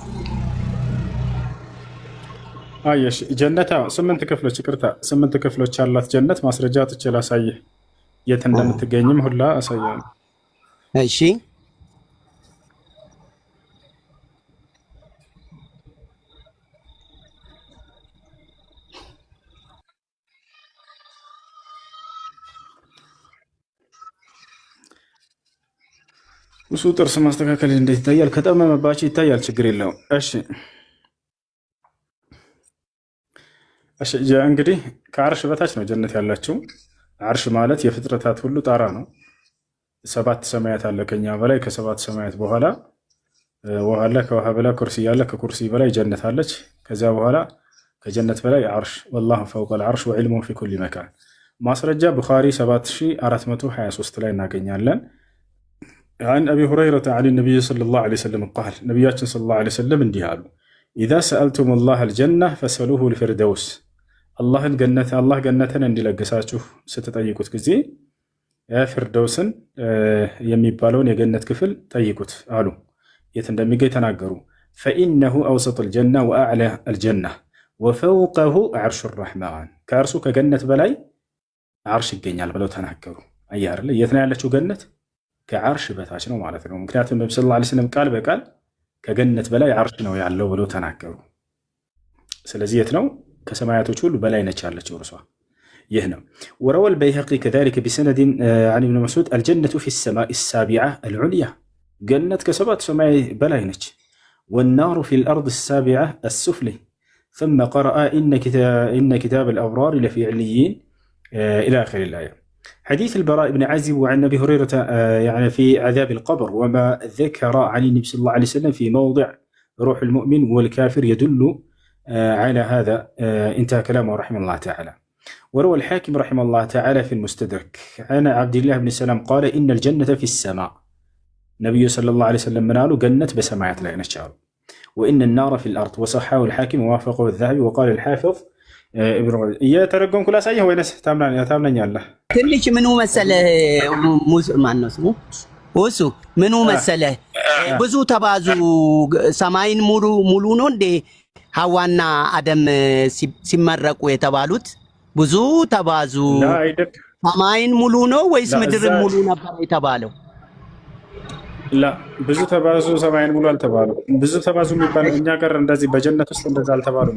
አየሽ፣ ጀነት 8 ክፍሎች፣ ይቅርታ 8 ክፍሎች አላት ጀነት። ማስረጃ ጥቼ ላሳየህ፣ የት እንደምትገኝም ሁላ አሳያለሁ። እሺ እሱ ጥርስ ማስተካከል እንዴት ይታያል? ከጠመመባቸው ይታያል፣ ችግር የለውም። እሺ እንግዲህ ከአርሽ በታች ነው ጀነት ያላቸው። አርሽ ማለት የፍጥረታት ሁሉ ጣራ ነው። 7 ሰማያት አለ ከኛ በላይ፣ ከ7 ሰማያት በኋላ ውሃ አለ፣ ከውሃ በላይ ኩርሲ አለ፣ ከኩርሲ በላይ ጀነት አለች። ከዚያ በኋላ ከጀነት በላይ አርሽ፣ ወላሁ ፈውቀል አርሽ ወዕልሙ ፊ ኩሊ መካን። ማስረጃ ቡኻሪ 7423 ላይ እናገኛለን። عن أبي هريرة عن النبي صلى الله عليه وسلم قال نبياتنا صلى الله عليه وسلم انديهالو إذا سألتم الله الجنة فسألوه الفردوس الله الجنة الله جنة عندي لقساتشو ستتأيكوت كزي يا فردوسن يميبالون يا جنة كفل تأيكوت قالوا يتندمي تناقروا فإنه أوسط الجنة وأعلى الجنة وفوقه عرش الرحمن كارسو كجنة بلاي عرش الجنة بلو تناقروا أيار لي يتنالشو جنة ከዓርሽ በታች ነው ማለት ነው። ምክንያቱም ነብዩ ሰለላሁ ዐለይሂ ወሰለም ቃል በቃል ከገነት በላይ ዓርሽ ነው ያለው ብለው ተናገሩ። ስለዚህ የት ነው? ከሰማያቶች ሁሉ በላይ ነች ያለችው እርሷ። ይህ ነው። وروى البيهقي كذلك بسند عن ابن مسعود الجنة في السماء السابعة العليا جنة كسبات سماء بلاي نች والنار في الأرض السابعة السفلى ثم قرأ إن كتاب الأبرار لفي عليين إلى آخر الآية. حديث البراء بن عازب وعن أبي هريرة يعني في عذاب القبر وما ذكر عن النبي صلى الله عليه وسلم في موضع روح المؤمن والكافر يدل على هذا. انتهى كلامه رحمه الله تعالى. وروى الحاكم رحمه الله تعالى في المستدرك عن عبد الله بن سلام قال إن الجنة في السماء. النبي صلى الله عليه وسلم مناله جنة بسماعات لا ينشعر. وإن النار في الأرض وصححه الحاكم ووافقه الذهبي وقال الحافظ ابن እየተረጎምኩ ላሳየህ ወይስ ታምናኛለህ? ትንሽ ምኑ መሰለህ ማን ነው ስሙ እሱ ምኑ መሰለህ ብዙ ተባዙ ሰማይን ሙሉ ነው እንዴ ሐዋና አደም ሲመረቁ የተባሉት? ብዙ ተባዙ ሰማይን ሙሉ ነው ወይስ ምድርን ሙሉ ነበር የተባለው? لا ብዙ ተባዙ ሰማይን ሙሉ አልተባሉም። ብዙ ተባዙ የሚባለው እኛ ጋር እንደዚህ በጀነት ውስጥ እንደዛ አልተባሉም።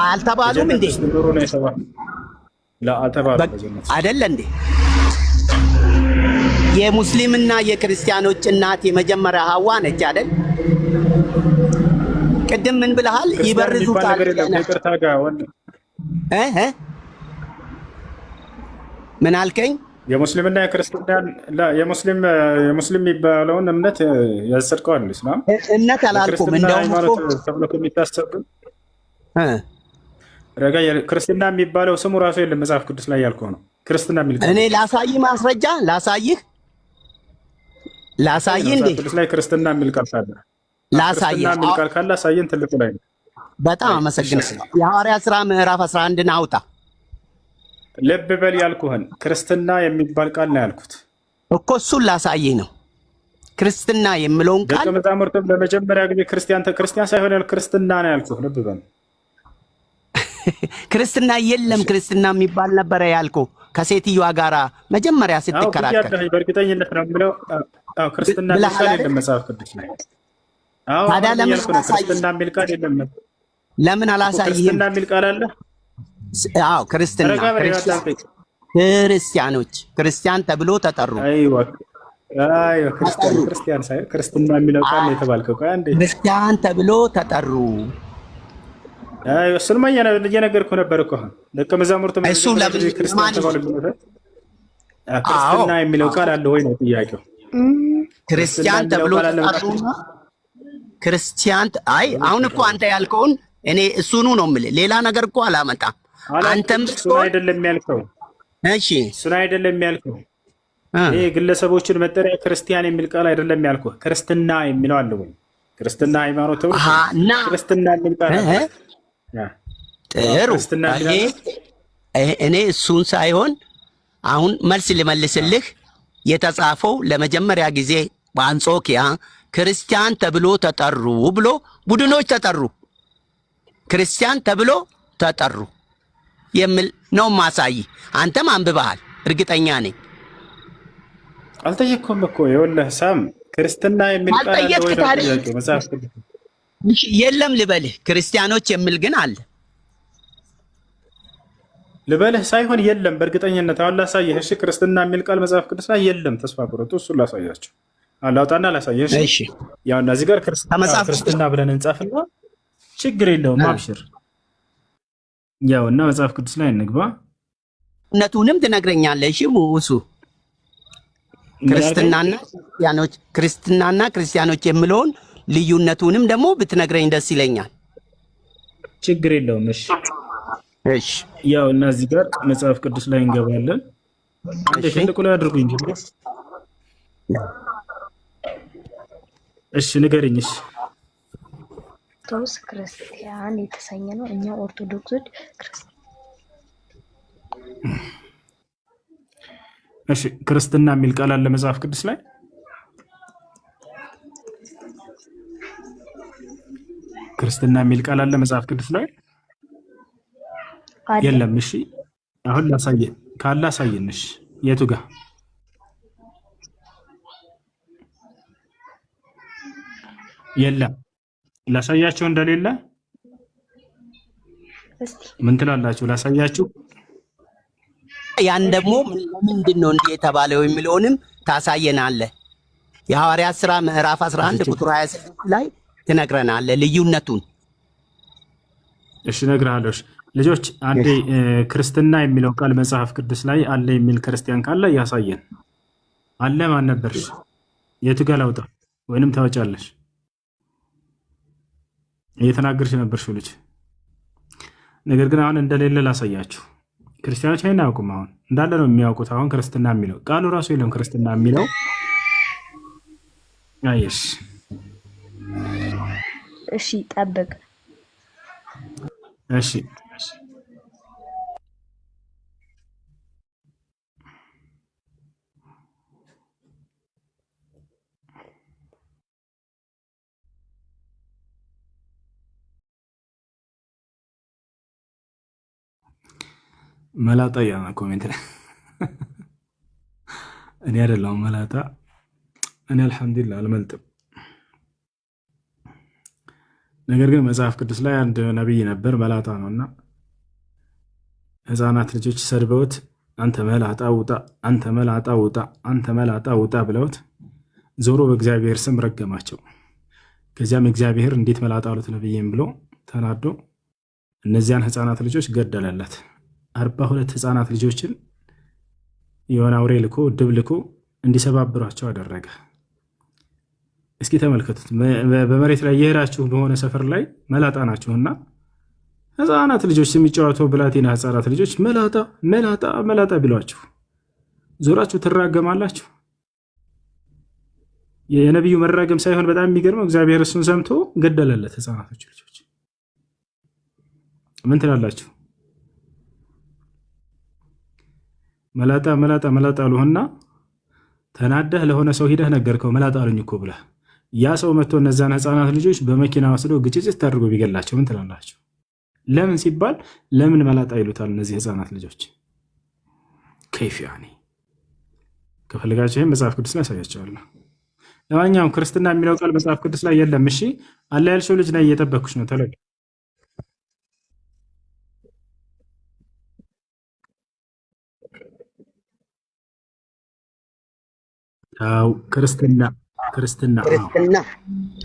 አልተባሉም እንዴ? لا አልተባሉም በጀነት አይደል እንዴ? የሙስሊምና የክርስቲያኖች እናት የመጀመሪያ ሐዋ ነች አይደል? ቅድም ምን ብለሃል? ይበርዙታል ምን አልከኝ? የሙስሊምና የክርስቲያን የሙስሊም የሚባለውን እምነት ያጸድቀዋል እስላም። እምነት አላልኩም እንደውም እኮ ተብሎ የሚታሰብ ረጋ ክርስትና የሚባለው ስሙ ራሱ የለም መጽሐፍ ቅዱስ ላይ ያልከው ነው። ክርስትና የሚል እኔ ላሳይህ ማስረጃ ላሳይህ እንዴ ቅዱስ ላይ ክርስትና የሚል ቃል ካለ ላሳይህ የሚል ቃል ካለ አሳየን። ትልቁ ላይ ነው። በጣም አመሰግናለሁ። የሐዋርያት ሥራ ምዕራፍ 11 አውጣ። ልብ በል ያልኩህን ክርስትና የሚባል ቃል ነው ያልኩት እኮ እሱን ላሳይህ ነው። ክርስትና የሚለውን ቃል ደቀ መዛሙርቱም ለመጀመሪያ ጊዜ ክርስቲያን ሳይሆን ክርስትና ነው ያልኩህ። ልብ በል ክርስትና የለም ክርስትና የሚባል ነበረ ያልኩህ ከሴትዮዋ ጋራ መጀመሪያ ስትከራከር። በእርግጠኝነት ነው የምለው ክርስትና የሚባል የለም መጽሐፍ ቅዱስ ላይ። ታዲያ ለምን ክርስትና የሚል ቃል የለም? ለምን አላሳይህም? ክርስትና የሚል ቃል አለ? አዎ ክርስቲያኖች ክርስቲያን ተብሎ ተጠሩ። አይዋ ክርስቲያን ሳይሆን ክርስትና የሚለው ቃል ነው የተባልከው። ቆይ አንዴ ክርስቲያን ተብሎ ተጠሩ። እሱንማ እየነገርኩህ ነበር እኮ ደቀ መዛሙርቱ ክርስቲያን ተባሉ። ክርስትና የሚለው ቃል አለ ወይ ነው ጥያቄው። ክርስቲያን ተብሎ ተጠሩና ክርስቲያን አይ አሁን እኮ አንተ ያልከውን እኔ እሱኑ ነው የምልህ። ሌላ ነገር እኮ አላመጣም። አንተም እሱን አይደለም ያልከው። እሺ እሱን አይደለም ያልከው። ይሄ ግለሰቦችን መጠሪያ ክርስቲያን የሚል ቃል አይደለም ያልከው። ክርስትና የሚለው አለ ወይ? ክርስትና ሃይማኖት ነው። ክርስትና የሚል ቃል ጥሩ። እኔ እሱን ሳይሆን አሁን መልስ ልመልስልህ። የተጻፈው ለመጀመሪያ ጊዜ በአንጾኪያ ክርስቲያን ተብሎ ተጠሩ ብሎ ቡድኖች ተጠሩ፣ ክርስቲያን ተብሎ ተጠሩ የሚል ነው ማሳይ። አንተም አንብበሃል እርግጠኛ ነኝ። አልጠየቅኩም እኮ ይኸውልህ ሳም ክርስትና የሚል ቃል አለ ወይ? ጥያቄው መጽሐፍ የለም ልበልህ። ክርስቲያኖች የሚል ግን አለ ልበልህ ሳይሆን የለም በእርግጠኝነት። አሁን ላሳየህ። እሺ ክርስትና የሚል ቃል መጽሐፍ ቅዱስ ላይ የለም። ተስፋ ቁረጡ። እሱን ላሳያችሁ። አላውጣና ላሳየህ። እሺ ያው እዚህ ጋር ክርስትና ብለን እንጻፍና ችግር የለውም አብሽር። ያው እና መጽሐፍ ቅዱስ ላይ እንግባ። እነቱንም ትነግረኛለህ። እሺ ሙሱ ክርስትናና ክርስቲያኖች የሚለውን ልዩነቱንም ደግሞ ብትነግረኝ ደስ ይለኛል። ችግር የለውም። እሺ እሺ ያው እና እዚህ ጋር መጽሐፍ ቅዱስ ላይ እንገባለን። አንዴ ትልቁ ላይ አድርጉኝ እንጂ። እሺ ንገረኝ። እሺ ኦርቶዶክስ ክርስቲያን የተሰኘ ነው። እኛ ኦርቶዶክሶች እሺ ክርስትና የሚል ቃል አለ መጽሐፍ ቅዱስ ላይ? ክርስትና የሚል ቃል አለ መጽሐፍ ቅዱስ ላይ? የለም። እሺ አሁን ላሳየ ካለ አሳየን። እሺ የቱ ጋር? የለም። ላሳያችሁ እንደሌለ ምን ትላላችሁ? ላሳያችሁ። ያን ደግሞ ምንድን ነው እንዲህ የተባለው የሚለውንም ታሳየናለህ። የሐዋርያት ሥራ ምዕራፍ 11 ቁጥር 26 ላይ ትነግረናለህ ልዩነቱን። እሺ እነግርሃለሁ። ልጆች አንዴ ክርስትና የሚለው ቃል መጽሐፍ ቅዱስ ላይ አለ የሚል ክርስቲያን ካለ ያሳየን። አለ ማን ነበርሽ? የቱ ጋር ላውጣ? ወይንም ታወጫለሽ? እየተናገርሽ ነበርሽው ልጅ። ነገር ግን አሁን እንደሌለ ላሳያችሁ። ክርስቲያኖች አይን አያውቁም። አሁን እንዳለ ነው የሚያውቁት። አሁን ክርስትና የሚለው ቃሉ ራሱ የለም። ክርስትና የሚለው አይሽ። እሺ ጠብቅ። እሺ መላጣ ያና ኮሜንት ላይ እኔ አይደለሁም መላጣ። እኔ አልሐምዱሊላህ አልመልጥም። ነገር ግን መጽሐፍ ቅዱስ ላይ አንድ ነብይ ነበር መላጣ ነውና ህፃናት ልጆች ሰድበውት አንተ መላጣ ውጣ፣ አንተ መላጣ ውጣ፣ አንተ መላጣ ውጣ ብለውት ዞሮ በእግዚአብሔር ስም ረገማቸው። ከዚያም እግዚአብሔር እንዴት መላጣ አሉት ነብይም ብሎ ተናዶ እነዚያን ህፃናት ልጆች ገደለለት። 42 ህፃናት ልጆችን የሆነ አውሬ ልኮ ድብ ልኮ እንዲሰባብሯቸው አደረገ። እስኪ ተመልከቱት። በመሬት ላይ የሄዳችሁ በሆነ ሰፈር ላይ መላጣ ናችሁና ህፃናት ልጆች የሚጫወቱ ብላቴና ህፃናት ልጆች መላጣ መላጣ መላጣ ቢሏችሁ ዞራችሁ ትራገማላችሁ። የነቢዩ መራገም ሳይሆን በጣም የሚገርመው እግዚአብሔር እሱን ሰምቶ ገደለለት ህፃናቶች ልጆች። ምን ትላላችሁ? መላጣ መላጣ መላጣ አሉህና ተናደህ ለሆነ ሰው ሂደህ ነገርከው መላጣ አሉኝ እኮ ብለህ ያ ሰው መጥቶ እነዛን ህፃናት ልጆች በመኪና ወስዶ ግጭጭት አድርጎ ቢገላቸው ምን ትላላችሁ? ለምን ሲባል ለምን መላጣ ይሉታል እነዚህ ህፃናት ልጆች? ከይፍ ያኔ ከፈልጋችሁ ይህም መጽሐፍ ቅዱስ ላይ ያሳያቸዋለሁ። ለማንኛውም ክርስትና የሚለው ቃል መጽሐፍ ቅዱስ ላይ የለም። እሺ አለ ያልሽው ልጅ ላይ እየጠበኩሽ ነው። ተለቅ ክርስትና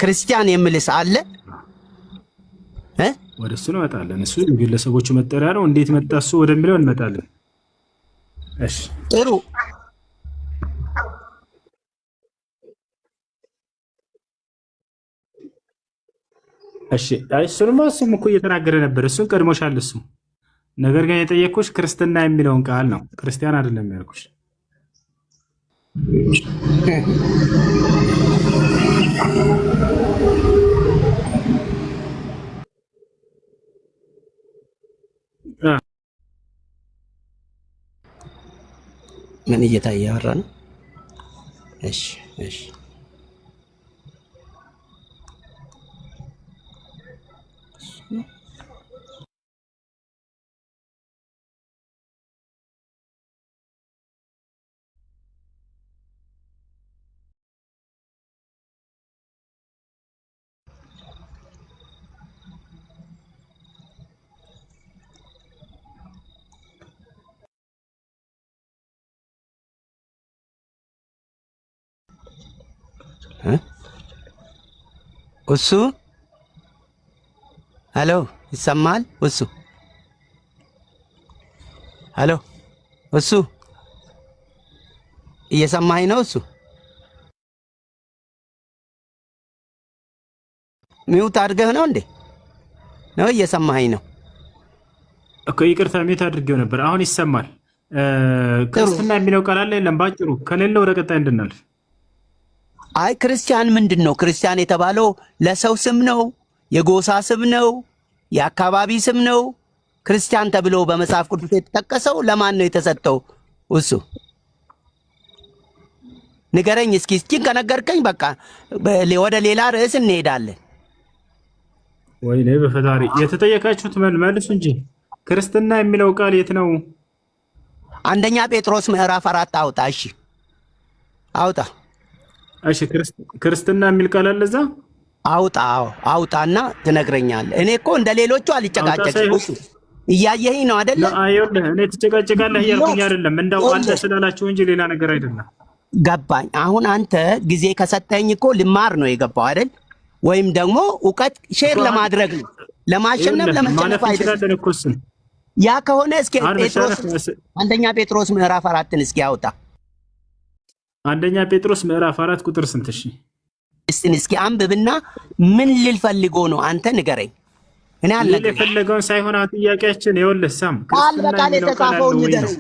ክርስቲያን የሚልስ አለ? ወደ እሱ እንመጣለን። እሱ ግለሰቦቹ መጠሪያ ነው። እንዴት መጣ እሱ ወደሚለው እንመጣለን። እሺ ጥሩ። እሺ እሱንማ እሱም እኮ እየተናገረ ነበር። እሱን ቀድሞሻል እሱ። ነገር ግን የጠየቅኩሽ ክርስትና የሚለውን ቃል ነው፣ ክርስቲያን አይደለም ያልኩሽ። ምን እየታየ ያወራ ነው? እሺ እሺ እሱ ሄሎ ይሰማል? እሱ ሄሎ እሱ እየሰማኸኝ ነው? እሱ ሚውት አድርገህ ነው እንዴ? ነው እየሰማኸኝ ነው እኮ። ይቅርታ ሚውት አድርጌው ነበር። አሁን ይሰማል። ክርስትና የሚለው ቃል አለ የለም? ባጭሩ ከሌለ ወደ ቀጣይ እንድናልፍ። አይ ክርስቲያን ምንድን ነው? ክርስቲያን የተባለው ለሰው ስም ነው? የጎሳ ስም ነው? የአካባቢ ስም ነው? ክርስቲያን ተብሎ በመጽሐፍ ቅዱስ የተጠቀሰው ለማን ነው የተሰጠው? እሱ ንገረኝ እስኪ። እስኪን ከነገርከኝ በቃ ወደ ሌላ ርዕስ እንሄዳለን። ወይኔ በፈጣሪ የተጠየቃችሁት መልሱ እንጂ ክርስትና የሚለው ቃል የት ነው? አንደኛ ጴጥሮስ ምዕራፍ 4 አውጣ። እሺ አውጣ። እሺ ክርስትና የሚል ቃል አለ እዛ? አውጣ። አውጣና ትነግረኛለህ። እኔ እኮ እንደ ሌሎቹ አልጨቃጨቅም። እሱ እያየኸኝ ነው አይደለ? አይደለ? እኔ ትጨቃጨቃለህ እያልኩኝ አይደለም፣ እንደው አለ ስላላችሁ እንጂ ሌላ ነገር አይደለም። ገባኝ። አሁን አንተ ጊዜ ከሰጠኝ እኮ ልማር ነው የገባው አይደል? ወይም ደግሞ እውቀት ሼር ለማድረግ ነው፣ ለማሸነፍ ለመሸነፍ አይደለም። ያ ከሆነ እስኪ ጴጥሮስ አንደኛ ጴጥሮስ ምዕራፍ 4ን እስኪ አውጣ። አንደኛ ጴጥሮስ ምዕራፍ 4 ቁጥር ስንት? እሺ እስኪ አንብብና ምን ልል ፈልጎ ነው አንተ ንገረኝ። እኔ አልነገርኩህም። የፈለገውን ሳይሆን ጥያቄያችን ይኸውልህ፣ ሳም ቃል በቃል የተጻፈውን ንገረኝ።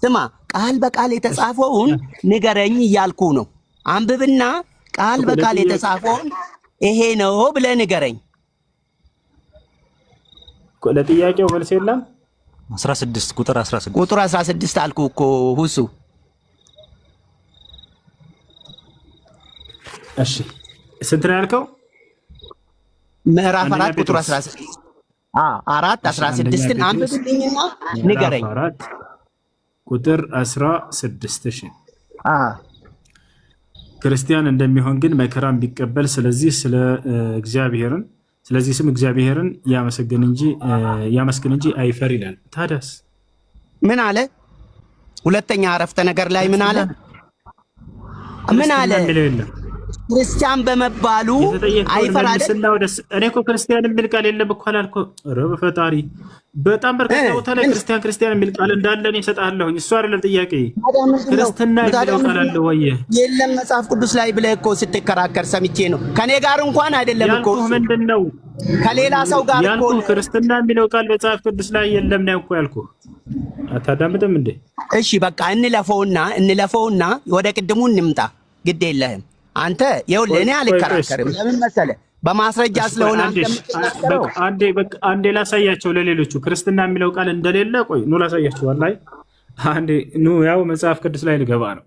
ስማ፣ ቃል በቃል የተጻፈውን ንገረኝ እያልኩ ነው። አንብብና ቃል በቃል የተጻፈውን ይሄ ነው ብለህ ንገረኝ። ለጥያቄው መልስ የለም። 16 ቁጥር 16 ቁጥር 16 አልኩ እኮ ሁሱ። እሺ ስንት ነው ያልከው? ምዕራፍ 4 ቁጥር 16 4 16ን አንብብልኝና ንገረኝ። 4 ቁጥር 16 እሺ። ክርስቲያን እንደሚሆን ግን መከራን ቢቀበል ስለዚህ ስም እግዚአብሔርን ያመስግን እንጂ አይፈር ይላል። ታዲያስ ምን አለ? ሁለተኛ አረፍተ ነገር ላይ ምን አለ? ክርስቲያን በመባሉ አይፈር አይደል? እኔ እኮ ክርስቲያን የሚል ቃል የለም እኮ አላልኩም። ኧረ በፈጣሪ በጣም በርካታ ቦታ ላይ ክርስቲያን የሚል ቃል እንዳለ እኔ እሰጥሃለሁኝ። እሱ አይደለም ጥያቄ። ክርስትና የሚለው ቃል አለ ወይ? የለም መጽሐፍ ቅዱስ ላይ ብለህ እኮ ስትከራከር ሰምቼ ነው። ከኔ ጋር እንኳን አይደለም እኮ ምንድን ነው ከሌላ ሰው ጋር እኮ ክርስትና የሚለው ቃል መጽሐፍ ቅዱስ ላይ የለም ነው እኮ ያልኩህ። አታዳምጥም እንዴ? እሺ በቃ እንለፈውና ወደ ቅድሙ እንምጣ። ግድ የለህም አንተ። ይኸውልህ እኔ አልከራከርም። ለምን መሰለህ? በማስረጃ ስለሆነ አንዴ ላሳያቸው ለሌሎቹ ክርስትና የሚለው ቃል እንደሌለ። ቆይ ኑ ላሳያቸው። ወላሂ አንዴ ኑ። ያው መጽሐፍ ቅዱስ ላይ ልገባ ነው።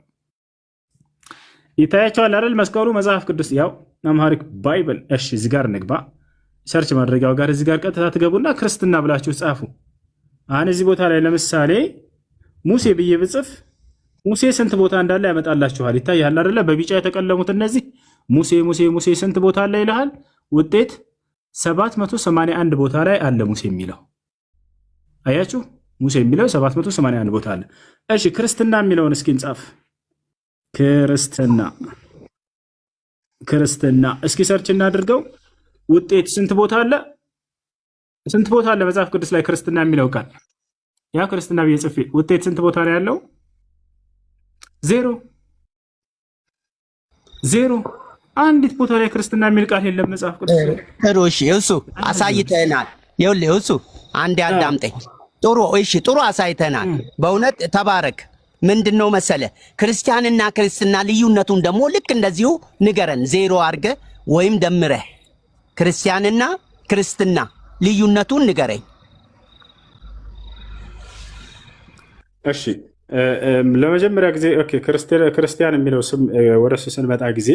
ይታያቸዋል አይደል? መስቀሉ መጽሐፍ ቅዱስ ያው አምሃሪክ ባይብል። እሺ እዚህ ጋር እንግባ። ሰርች ማድረጊያው ጋር እዚህ ጋር ቀጥታ ትገቡና ክርስትና ብላችሁ ጻፉ። አሁን እዚህ ቦታ ላይ ለምሳሌ ሙሴ ብዬ ብጽፍ ሙሴ ስንት ቦታ እንዳለ ያመጣላችኋል። ይታያል አይደለ? በቢጫ የተቀለሙት እነዚህ ሙሴ ስንት ቦታ አለ ይልሃል። ውጤት 781 ቦታ ላይ አለ ሙሴ የሚለው። አያችሁ? ሙሴ የሚለው 781 ቦታ አለ። እሺ ክርስትና የሚለውን እስኪ እንጻፍ። ክርስትና እስኪ ሰርች እናድርገው። ውጤት ስንት ቦታ አለ? መጽሐፍ ቅዱስ ላይ ክርስትና የሚለው ቃል? ያ ክርስትና ብዬ ጽፌ ውጤት ስንት ቦታ ነው ያለው? ዜሮ። አንዲት ቦታ ላይ ክርስትና የሚል ቃል የለም መጽሐፍ ቅዱስ ላይ። ጥሩ እሺ፣ እሱ አሳይተናል። ይኸውልህ እሱ አንዴ አዳምጠኝ። ጥሩ እሺ፣ ጥሩ አሳይተናል። በእውነት ተባረክ። ምንድነው መሰለ ክርስቲያንና ክርስትና ልዩነቱን ደግሞ ልክ እንደዚሁ ንገረን፣ ዜሮ አድርገህ ወይም ደምረህ ክርስቲያንና ክርስትና ልዩነቱን ንገረኝ። እሺ ለመጀመሪያ ጊዜ ኦኬ ክርስቲያን የሚለው ስም ወደ እሱ ስንመጣ ጊዜ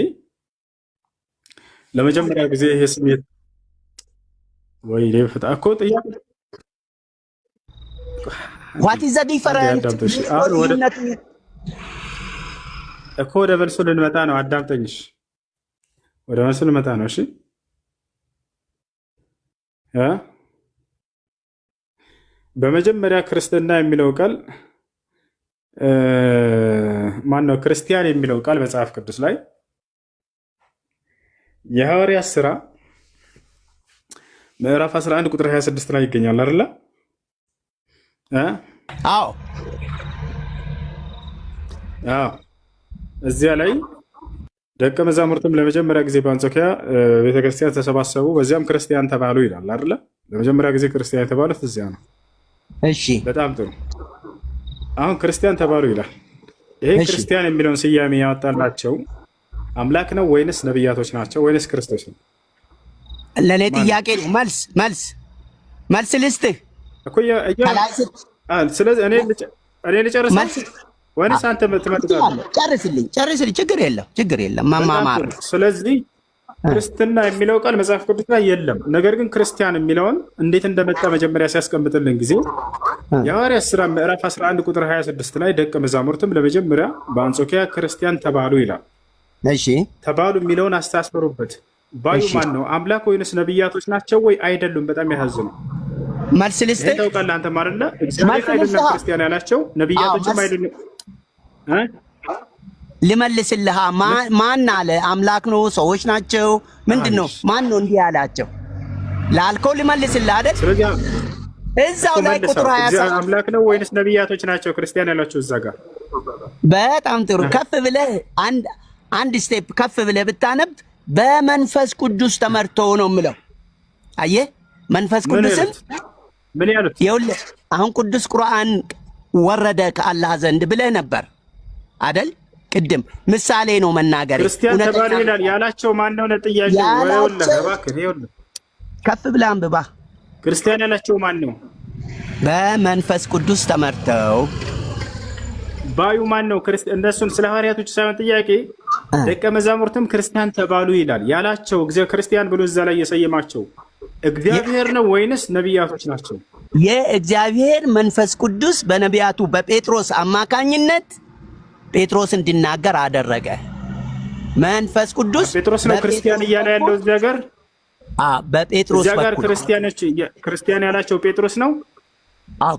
ለመጀመሪያ ጊዜ ይሄ ስም ወይ ለፍታ እኮ ጥያቄ what is the difference እኮ ወደ መልሱ ልንመጣ ነው። አዳምጠኝሽ፣ ወደ መልሱ ልንመጣ ነው። እሺ በመጀመሪያ ክርስትና የሚለው ቃል ማን ነው? ክርስቲያን የሚለው ቃል መጽሐፍ ቅዱስ ላይ የሐዋርያት ሥራ ምዕራፍ 11 ቁጥር 26 ላይ ይገኛል አይደል? አዎ እዚያ ላይ ደቀ መዛሙርትም ለመጀመሪያ ጊዜ በአንጾኪያ ቤተክርስቲያን ተሰባሰቡ፣ በዚያም ክርስቲያን ተባሉ ይላል አይደል? ለመጀመሪያ ጊዜ ክርስቲያን የተባሉት እዚያ ነው። እሺ በጣም ጥሩ። አሁን ክርስቲያን ተባሉ ይላል። ይሄ ክርስቲያን የሚለውን ስያሜ ያወጣላቸው አምላክ ነው ወይንስ ነብያቶች ናቸው ወይንስ ክርስቶስ ነው? ለኔ ጥያቄ ነው። መልስ ልስጥህ እኮ ስለዚህ እኔ ልጨርስ ወይንስ አንተ ትመጣለህ? ጨርስልኝ። ችግር የለም ማማማር። ስለዚህ ክርስትና የሚለው ቃል መጽሐፍ ቅዱስ ላይ የለም። ነገር ግን ክርስቲያን የሚለውን እንዴት እንደመጣ መጀመሪያ ሲያስቀምጥልን ጊዜ የሐዋርያት ሥራ ምዕራፍ 11 ቁጥር 26 ላይ ደቀ መዛሙርትም ለመጀመሪያ በአንጾኪያ ክርስቲያን ተባሉ ይላል። እሺ ተባሉ የሚለውን አስተሳስሩበት። ባዩ ማን ነው? አምላክ ወይንስ ነብያቶች ናቸው ወይ አይደሉም? በጣም ያሳዝነው። መልስ ልስጥህ። ታውቃለህ አንተ ማለት ነው እግዚአብሔር አይደለም ክርስቲያን ያላቸው ነብያቶችም አይደሉም። ልመልስልህ። ማን አለ? አምላክ ነው? ሰዎች ናቸው? ምንድነው? ማን ነው እንዲህ ያላቸው ላልከው ልመልስልህ አይደል? እዛው ላይ ቁጥር 27 አምላክ ነው ወይንስ ነብያቶች ናቸው ክርስቲያን ያላቸው? እዛ ጋር በጣም ጥሩ። ከፍ ብለህ አንድ ስቴፕ ከፍ ብለህ ብታነብ በመንፈስ ቅዱስ ተመርተው ነው የምለው። አየህ መንፈስ ቅዱስን ምን ያሉት? ይኸውልህ አሁን ቅዱስ ቁርአን ወረደ ከአላህ ዘንድ ብለህ ነበር አይደል? ቅድም ምሳሌ ነው መናገር። ክርስቲያን ተባሉ ይላል ያላቸው ማን ነው? ለጥያቄ ወይውልህ እባክህ ይኸውልህ ከፍ ብለህ አንብባ። ክርስቲያን ያላቸው ማን ነው? በመንፈስ ቅዱስ ተመርተው ባዩ ማን ነው? እነሱን ስለ ሐዋርያቶች ሳይሆን ጥያቄ ደቀ መዛሙርትም ክርስቲያን ተባሉ ይላል ያላቸው ክርስቲያን ብሎ እዛ ላይ የሰየማቸው እግዚአብሔር ነው ወይንስ ነቢያቶች ናቸው? የእግዚአብሔር መንፈስ ቅዱስ በነቢያቱ በጴጥሮስ አማካኝነት ጴጥሮስ እንዲናገር አደረገ። መንፈስ ቅዱስ ጴጥሮስ ነው ክርስቲያን እያለ ያለው እዚያ ጋር። በጴጥሮስ ጋር ክርስቲያን ያላቸው ጴጥሮስ ነው።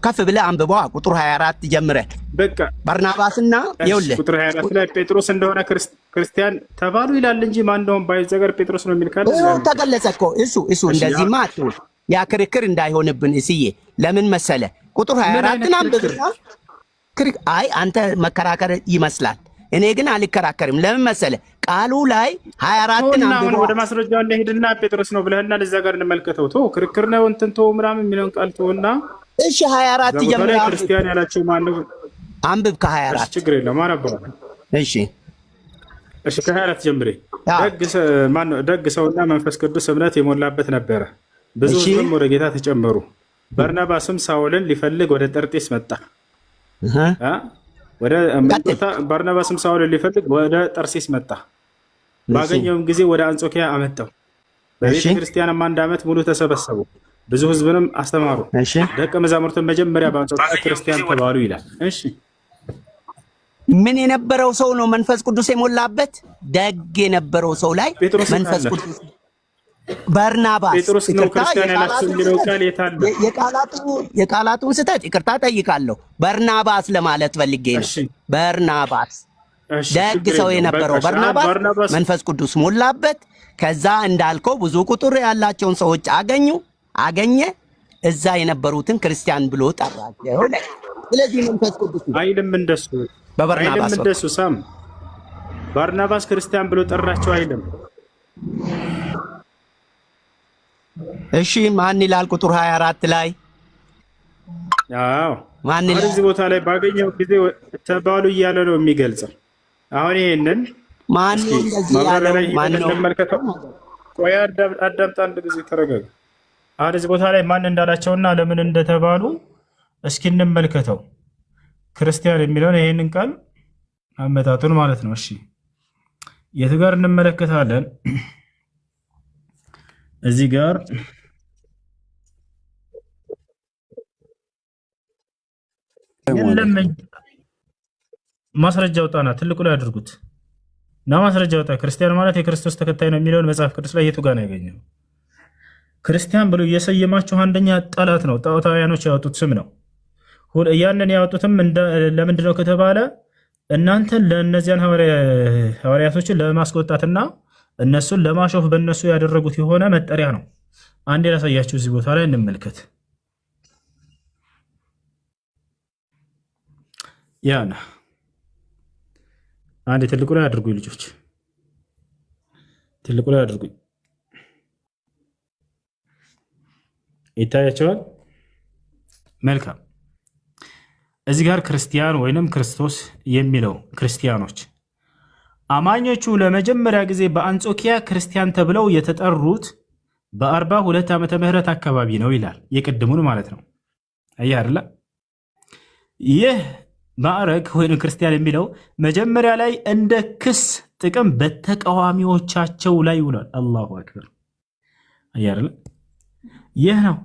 ከፍ ብለህ አንብበዋ ቁጥር 24 ጀምረህ በቃ በርናባስና ይኸውልህ ቁጥር 24 ላይ ጴጥሮስ እንደሆነ ክርስቲያን ተባሉ ይላል እንጂ ማን እንደሆነ ባይዘገር ጴጥሮስ ነው የሚል ካለ ተገለጸ እኮ። እሱ እንደዚህማ አትሁን፣ ያ ክርክር እንዳይሆንብን እስዬ። ለምን መሰለ ቁጥር 24ን አንብብና አይ አንተ መከራከር ይመስላል፣ እኔ ግን አልከራከርም። ለምን መሰለ ቃሉ ላይ 24ን አንብበው። ወደ ማስረጃው እንሄድና ጴጥሮስ ነው ብለህና ለዛ ጋር እንመልከተው። ቶ ክርክር ነው እንትን ቶ ምናምን የሚለውን ቃል ተውና እሺ 24 ጀምረህ ክርስቲያን ያላቸው ማን ነው? አንብብ ከ24 ችግር የለም አነበው። እሺ ከ24 ጀምሬ ደግ ሰውና መንፈስ ቅዱስ እምነት የሞላበት ነበረ። ብዙ ሕዝብም ወደ ጌታ ተጨመሩ። በርናባስም ሳውልን ሊፈልግ ወደ ጠርጤስ መጣ። በርናባስም ሳውልን ሊፈልግ ወደ ጠርሴስ መጣ። ባገኘውም ጊዜ ወደ አንጾኪያ አመጣው። በቤተ ክርስቲያንም 1 ዓመት ሙሉ ተሰበሰቡ። ብዙ ሕዝብንም አስተማሩ። ደቀ መዛሙርትን መጀመሪያ በአንጾኪያ ክርስቲያን ተባሉ ይላል። እሺ ምን የነበረው ሰው ነው መንፈስ ቅዱስ የሞላበት? ደግ የነበረው ሰው ላይ መንፈስ ቅዱስ በርናባስ ጴጥሮስ ነው ክርስቲያን ያላቸው የሚለው ቃል የታለ? የቃላቱን ስህተት ይቅርታ ጠይቃለሁ። በርናባስ ለማለት ፈልጌ ነው። በርናባስ ደግ ሰው የነበረው በርናባስ መንፈስ ቅዱስ ሞላበት። ከዛ እንዳልከው ብዙ ቁጥር ያላቸውን ሰዎች አገኘ። እዛ የነበሩትን ክርስቲያን ብሎ ጠራቸው። ስለዚህ መንፈስ ቅዱስ አይልም እንደሱ ሳም ባርናባስ ክርስቲያን ብሎ ጠራቸው አይልም። እሺ ማን ይላል ቁጥር 24 ላይ? አዎ ማን ይላል? እዚህ ቦታ ላይ ባገኘው ጊዜ ተባሉ እያለ ነው የሚገልጸው። አሁን ይሄንን ማን ነው እንደዚህ ያለው? ማን ነው? ቆይ አዳምጥ፣ አንድ ጊዜ ተረጋጋ። አሁን እዚህ ቦታ ላይ ማን እንዳላቸውና ለምን እንደተባሉ እስኪ እንመልከተው። ክርስቲያን የሚለውን ይሄንን ቃል አመጣጡን ማለት ነው። እሺ የት ጋር እንመለከታለን? እዚህ ጋር ማስረጃ አውጣና ትልቁ ላይ አድርጉት እና ማስረጃ አውጣ። ክርስቲያን ማለት የክርስቶስ ተከታይ ነው የሚለውን መጽሐፍ ቅዱስ ላይ የቱ ጋር ነው ያገኘው? ክርስቲያን ብሎ እየሰየማችሁ አንደኛ ጠላት ነው፣ ጣዖታውያኖች ያወጡት ስም ነው። ያንን ያወጡትም ለምንድን ነው ከተባለ እናንተን ለእነዚያን ሐዋርያቶችን ለማስቆጣትና እነሱን ለማሾፍ በእነሱ ያደረጉት የሆነ መጠሪያ ነው። አንዴ ላሳያችሁ፣ እዚህ ቦታ ላይ እንመልከት። ያና አንዴ ትልቁ ላይ አድርጉኝ ልጆች፣ ትልቁ ላይ አድርጉኝ። ይታያቸዋል? መልካም። እዚህ ጋር ክርስቲያን ወይንም ክርስቶስ የሚለው ክርስቲያኖች አማኞቹ ለመጀመሪያ ጊዜ በአንጾኪያ ክርስቲያን ተብለው የተጠሩት በ42 ዓመተ ምህረት አካባቢ ነው ይላል። የቅድሙን ማለት ነው። አየህ አይደለ? ይህ ማዕረግ ወይም ክርስቲያን የሚለው መጀመሪያ ላይ እንደ ክስ ጥቅም በተቃዋሚዎቻቸው ላይ ውሏል። አላሁ አክበር። አየህ አይደለ? ይህ ነው።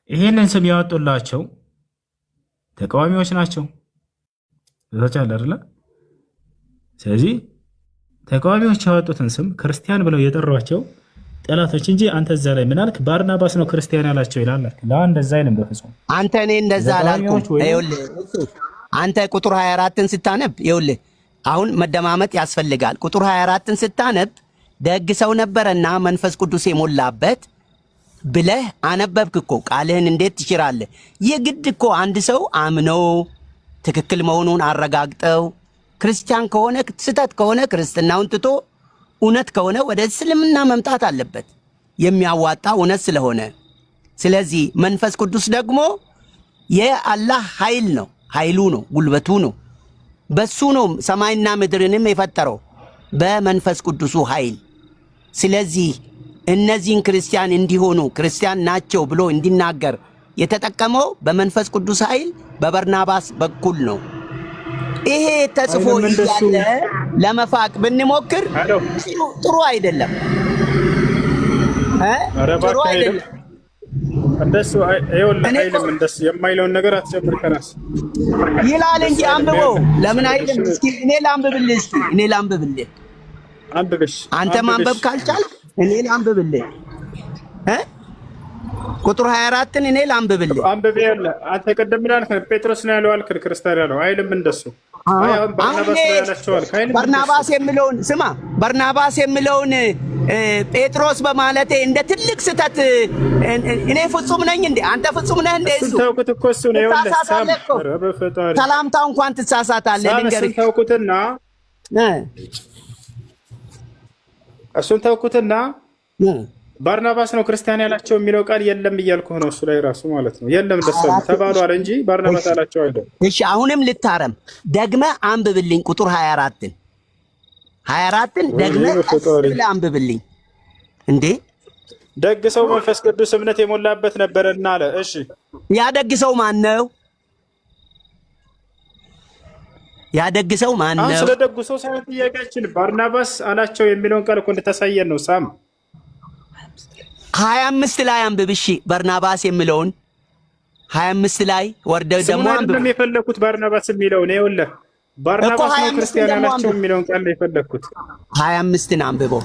ይሄንን ስም ያወጡላቸው ተቃዋሚዎች ናቸው። እዛቻለ አይደለ? ስለዚህ ተቃዋሚዎች ያወጡትን ስም ክርስቲያን ብለው የጠሯቸው ጠላቶች እንጂ አንተ እዛ ላይ ምን አልክ? ባርናባስ ነው ክርስቲያን ያላቸው ይላል። እንደዛ አይልም በፍጹም። አንተ እኔ እንደዛ አላልኩም። ይኸውልህ አንተ ቁጥር 24ን ስታነብ ይኸውልህ አሁን መደማመጥ ያስፈልጋል። ቁጥር 24ን ስታነብ ደግ ሰው ነበረና መንፈስ ቅዱስ የሞላበት ብለህ አነበብክ እኮ። ቃልህን እንዴት ትሽራለህ? የግድ እኮ አንድ ሰው አምነው ትክክል መሆኑን አረጋግጠው ክርስቲያን ከሆነ ስህተት ከሆነ ክርስትናውን ትቶ እውነት ከሆነ ወደ እስልምና መምጣት አለበት፣ የሚያዋጣ እውነት ስለሆነ። ስለዚህ መንፈስ ቅዱስ ደግሞ የአላህ ኃይል ነው፣ ኃይሉ ነው፣ ጉልበቱ ነው። በሱ ነው ሰማይና ምድርንም የፈጠረው በመንፈስ ቅዱሱ ኃይል። ስለዚህ እነዚህን ክርስቲያን እንዲሆኑ ክርስቲያን ናቸው ብሎ እንዲናገር የተጠቀመው በመንፈስ ቅዱስ ኃይል በበርናባስ በኩል ነው። ይሄ ተጽፎ እያለ ለመፋቅ ብንሞክር ጥሩ አይደለም፣ ጥሩ አይደለም። እንደሱ አይልም። እንደሱ የማይለውን ነገር አትጨምር ከራስ ይላል እንጂ አንብበው። ለምን አይልም? እስኪ እኔ ላንብብልህ፣ እስኪ እኔ ላንብብልህ። አንብብሽ። አንተ ማንበብ ካልቻልክ እኔ ላንብብልህ። ቁጥር 24ን እኔ ላንብብልህ። አንብብ። ያለ አንተ ቀደም ብለህ ጴጥሮስ ነው ያለው አልክ፣ ክርስቲያን ያለው አይልም። እንደሱ በርናባስ የሚለውን ስማ፣ በርናባስ የሚለውን ጴጥሮስ በማለቴ እንደ ትልቅ ስህተት እኔ ፍጹም ነኝ እንዴ? አንተ ፍጹም ነህ እንዴ? እሱ ተውኩት እኮ እሱ ነው ሰላምታው እንኳን ትሳሳታለህ። ልንገርህ እሱን ተውኩትና ባርናባስ ነው ክርስቲያን ያላቸው የሚለው ቃል የለም እያልኩህ ነው። እሱ ላይ ራሱ ማለት ነው የለም እንደሱ ተባሉ አለ እንጂ ባርናባስ አላቸው አይደል? እሺ አሁንም ልታረም ደግመህ አንብብልኝ ቁጥር 24ን ደግመህ ብለህ አንብብልኝ። እንዴ ደግ ሰው መንፈስ ቅዱስ እምነት የሞላበት ነበርና አለ። እሺ ያ ደግ ሰው ማን ነው? ያ ደግ ሰው ማን ነው? ስለ ደግ ሰው ሳይሆን ጥያቄያችን ባርናባስ አላቸው የሚለውን ቃል እኮ እንድታሳየን ነው። ሳም 25 ላይ አንብብ። እሺ በርናባስ የሚለውን 25 ላይ ወርደህ ደግሞ አንብብ። ስሙን የፈለኩት ባርናባስ የሚለውን ይኸውልህ፣ ባርናባስ ነው ክርስቲያን ያላቸው የሚለውን ቃል ነው የፈለኩት። 25ን አንብበው።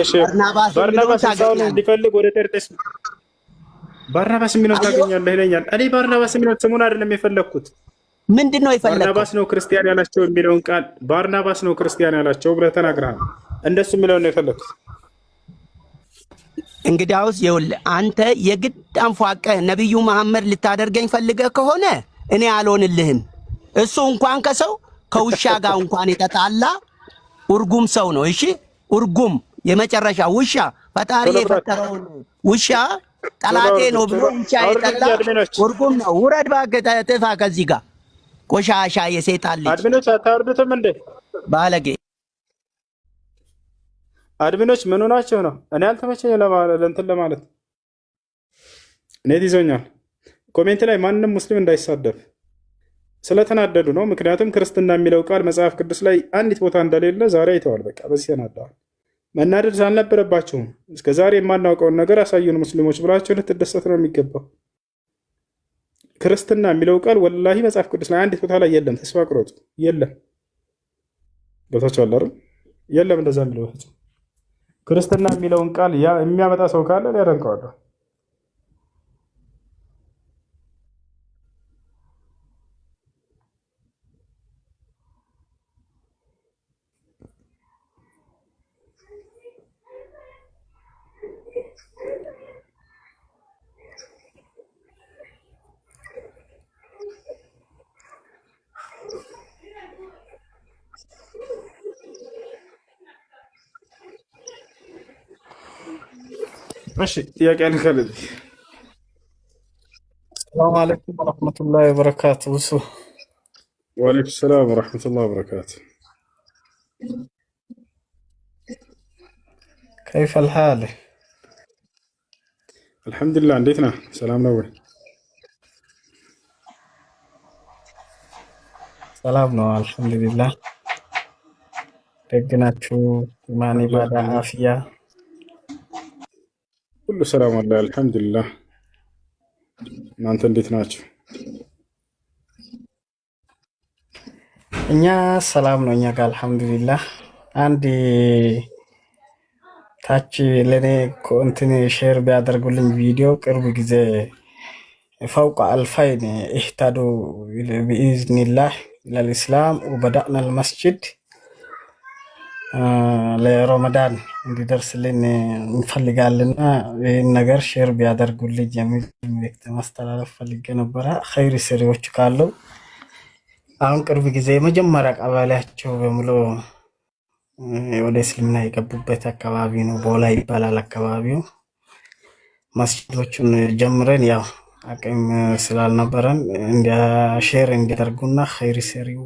እሺ ባርናባስ ሳውል እንዲፈልግ ወደ ጤርጤስ ባርናባስ የሚለውን ታገኛለህ ይለኛል። እኔ ባርናባስ የሚለውን ስሙን አይደለም የፈለኩት። ምንድን ነው የፈለከው? ባርናባስ ነው ክርስቲያን ያላቸው የሚለውን ቃል ባርናባስ ነው ክርስቲያን ያላቸው ብለህ ተናግረሃል። እንደሱ የሚለውን ነው የፈለኩት። እንግዲያውስ ይኸውልህ አንተ የግድ አንፏቀህ ነቢዩ መሐመድ ልታደርገኝ ፈልገህ ከሆነ እኔ አልሆንልህም። እሱ እንኳን ከሰው ከውሻ ጋር እንኳን የተጣላ እርጉም ሰው ነው። እሺ እርጉም የመጨረሻ ውሻ ፈጣሪ ቶሎ ብላችሁ የፈጠረውን ውሻ ጠላቴ ቶሎ ነው ብሎ ቶሎ ውሻ አውርዱልኝ የጠላ አድሚኖች፣ ወርቁም ነው። ውረድ እባክህ፣ ጥፋ ከዚህ ጋር ቆሻሻ የሰይጣን ልጅ አድሚኖች አታወርዱትም እንዴ? ባለጌ። አድሚኖች ምን ሆናችሁ ነው? እኔ አልተመቸኝ እንትን ለማለት ኔት ይዞኛል። ኮሜንት ላይ ማንም ሙስሊም እንዳይሳደብ ስለተናደዱ ነው። ምክንያቱም ክርስትና የሚለው ቃል መጽሐፍ ቅዱስ ላይ አንዲት ቦታ እንደሌለ ዛሬ አይተዋል። በቃ በዚህ ተናደዋል። መናደድ አልነበረባችሁም። እስከ ዛሬ የማናውቀውን ነገር አሳዩን ሙስሊሞች ብላችሁ ልትደሰት ነው የሚገባው። ክርስትና የሚለው ቃል ወላሂ መጽሐፍ ቅዱስ ላይ አንዲት ቦታ ላይ የለም። ተስፋ ቁረጡ። የለም ቦታቸው አለ የለም እንደዛ የሚለው ክርስትና የሚለውን ቃል የሚያመጣ ሰው ካለ ሊያደንቀዋለሁ። እሺ ጥያቄ አልከለ ሰላም አለይኩም ወራህመቱላሂ ወበረካቱ። እሱ ወአለይኩም ሰላም ወራህመቱላሂ ወበረካቱ። كيف الحال؟ አልሐምዱሊላህ። እንዴት ነህ? ሰላም ነው ወይ? ሰላም ነው አልሐምዱሊላህ። ደግ ናችሁ? ኢማን ኢባዳ አፍያ ሁሉ ሰላም አለ አልሐምዱሊላህ። እናንተ እንዴት ናችሁ? እኛ ሰላም ነው እኛ ጋር አልሐምዱሊላህ። አንድ ታች ለኔ እንትን ሼር ቢያደርጉልኝ ቪዲዮ ቅርብ ጊዜ ፈውቀ አልፋይን ኢህታዱ ቢኢዝኒላህ ኢለል ኢስላም ወበዳእና አልመስጂድ ለረመዳን እንዲደርስልን እንፈልጋልና ይህን ነገር ሼር ቢያደርጉልኝ የሚል መልእክት ማስተላለፍ ፈልጌ ነበረ። ኸይር ሰሪዎች ካለው አሁን ቅርብ ጊዜ የመጀመሪያ ቀበሌያቸው በሙሉ ወደ እስልምና የገቡበት አካባቢ ነው። ቦላ ይባላል አካባቢው። መስጂዶቹን ጀምረን ያው አቅም ስላልነበረን ሼር እንዲያደርጉና ኸይር ሰሪው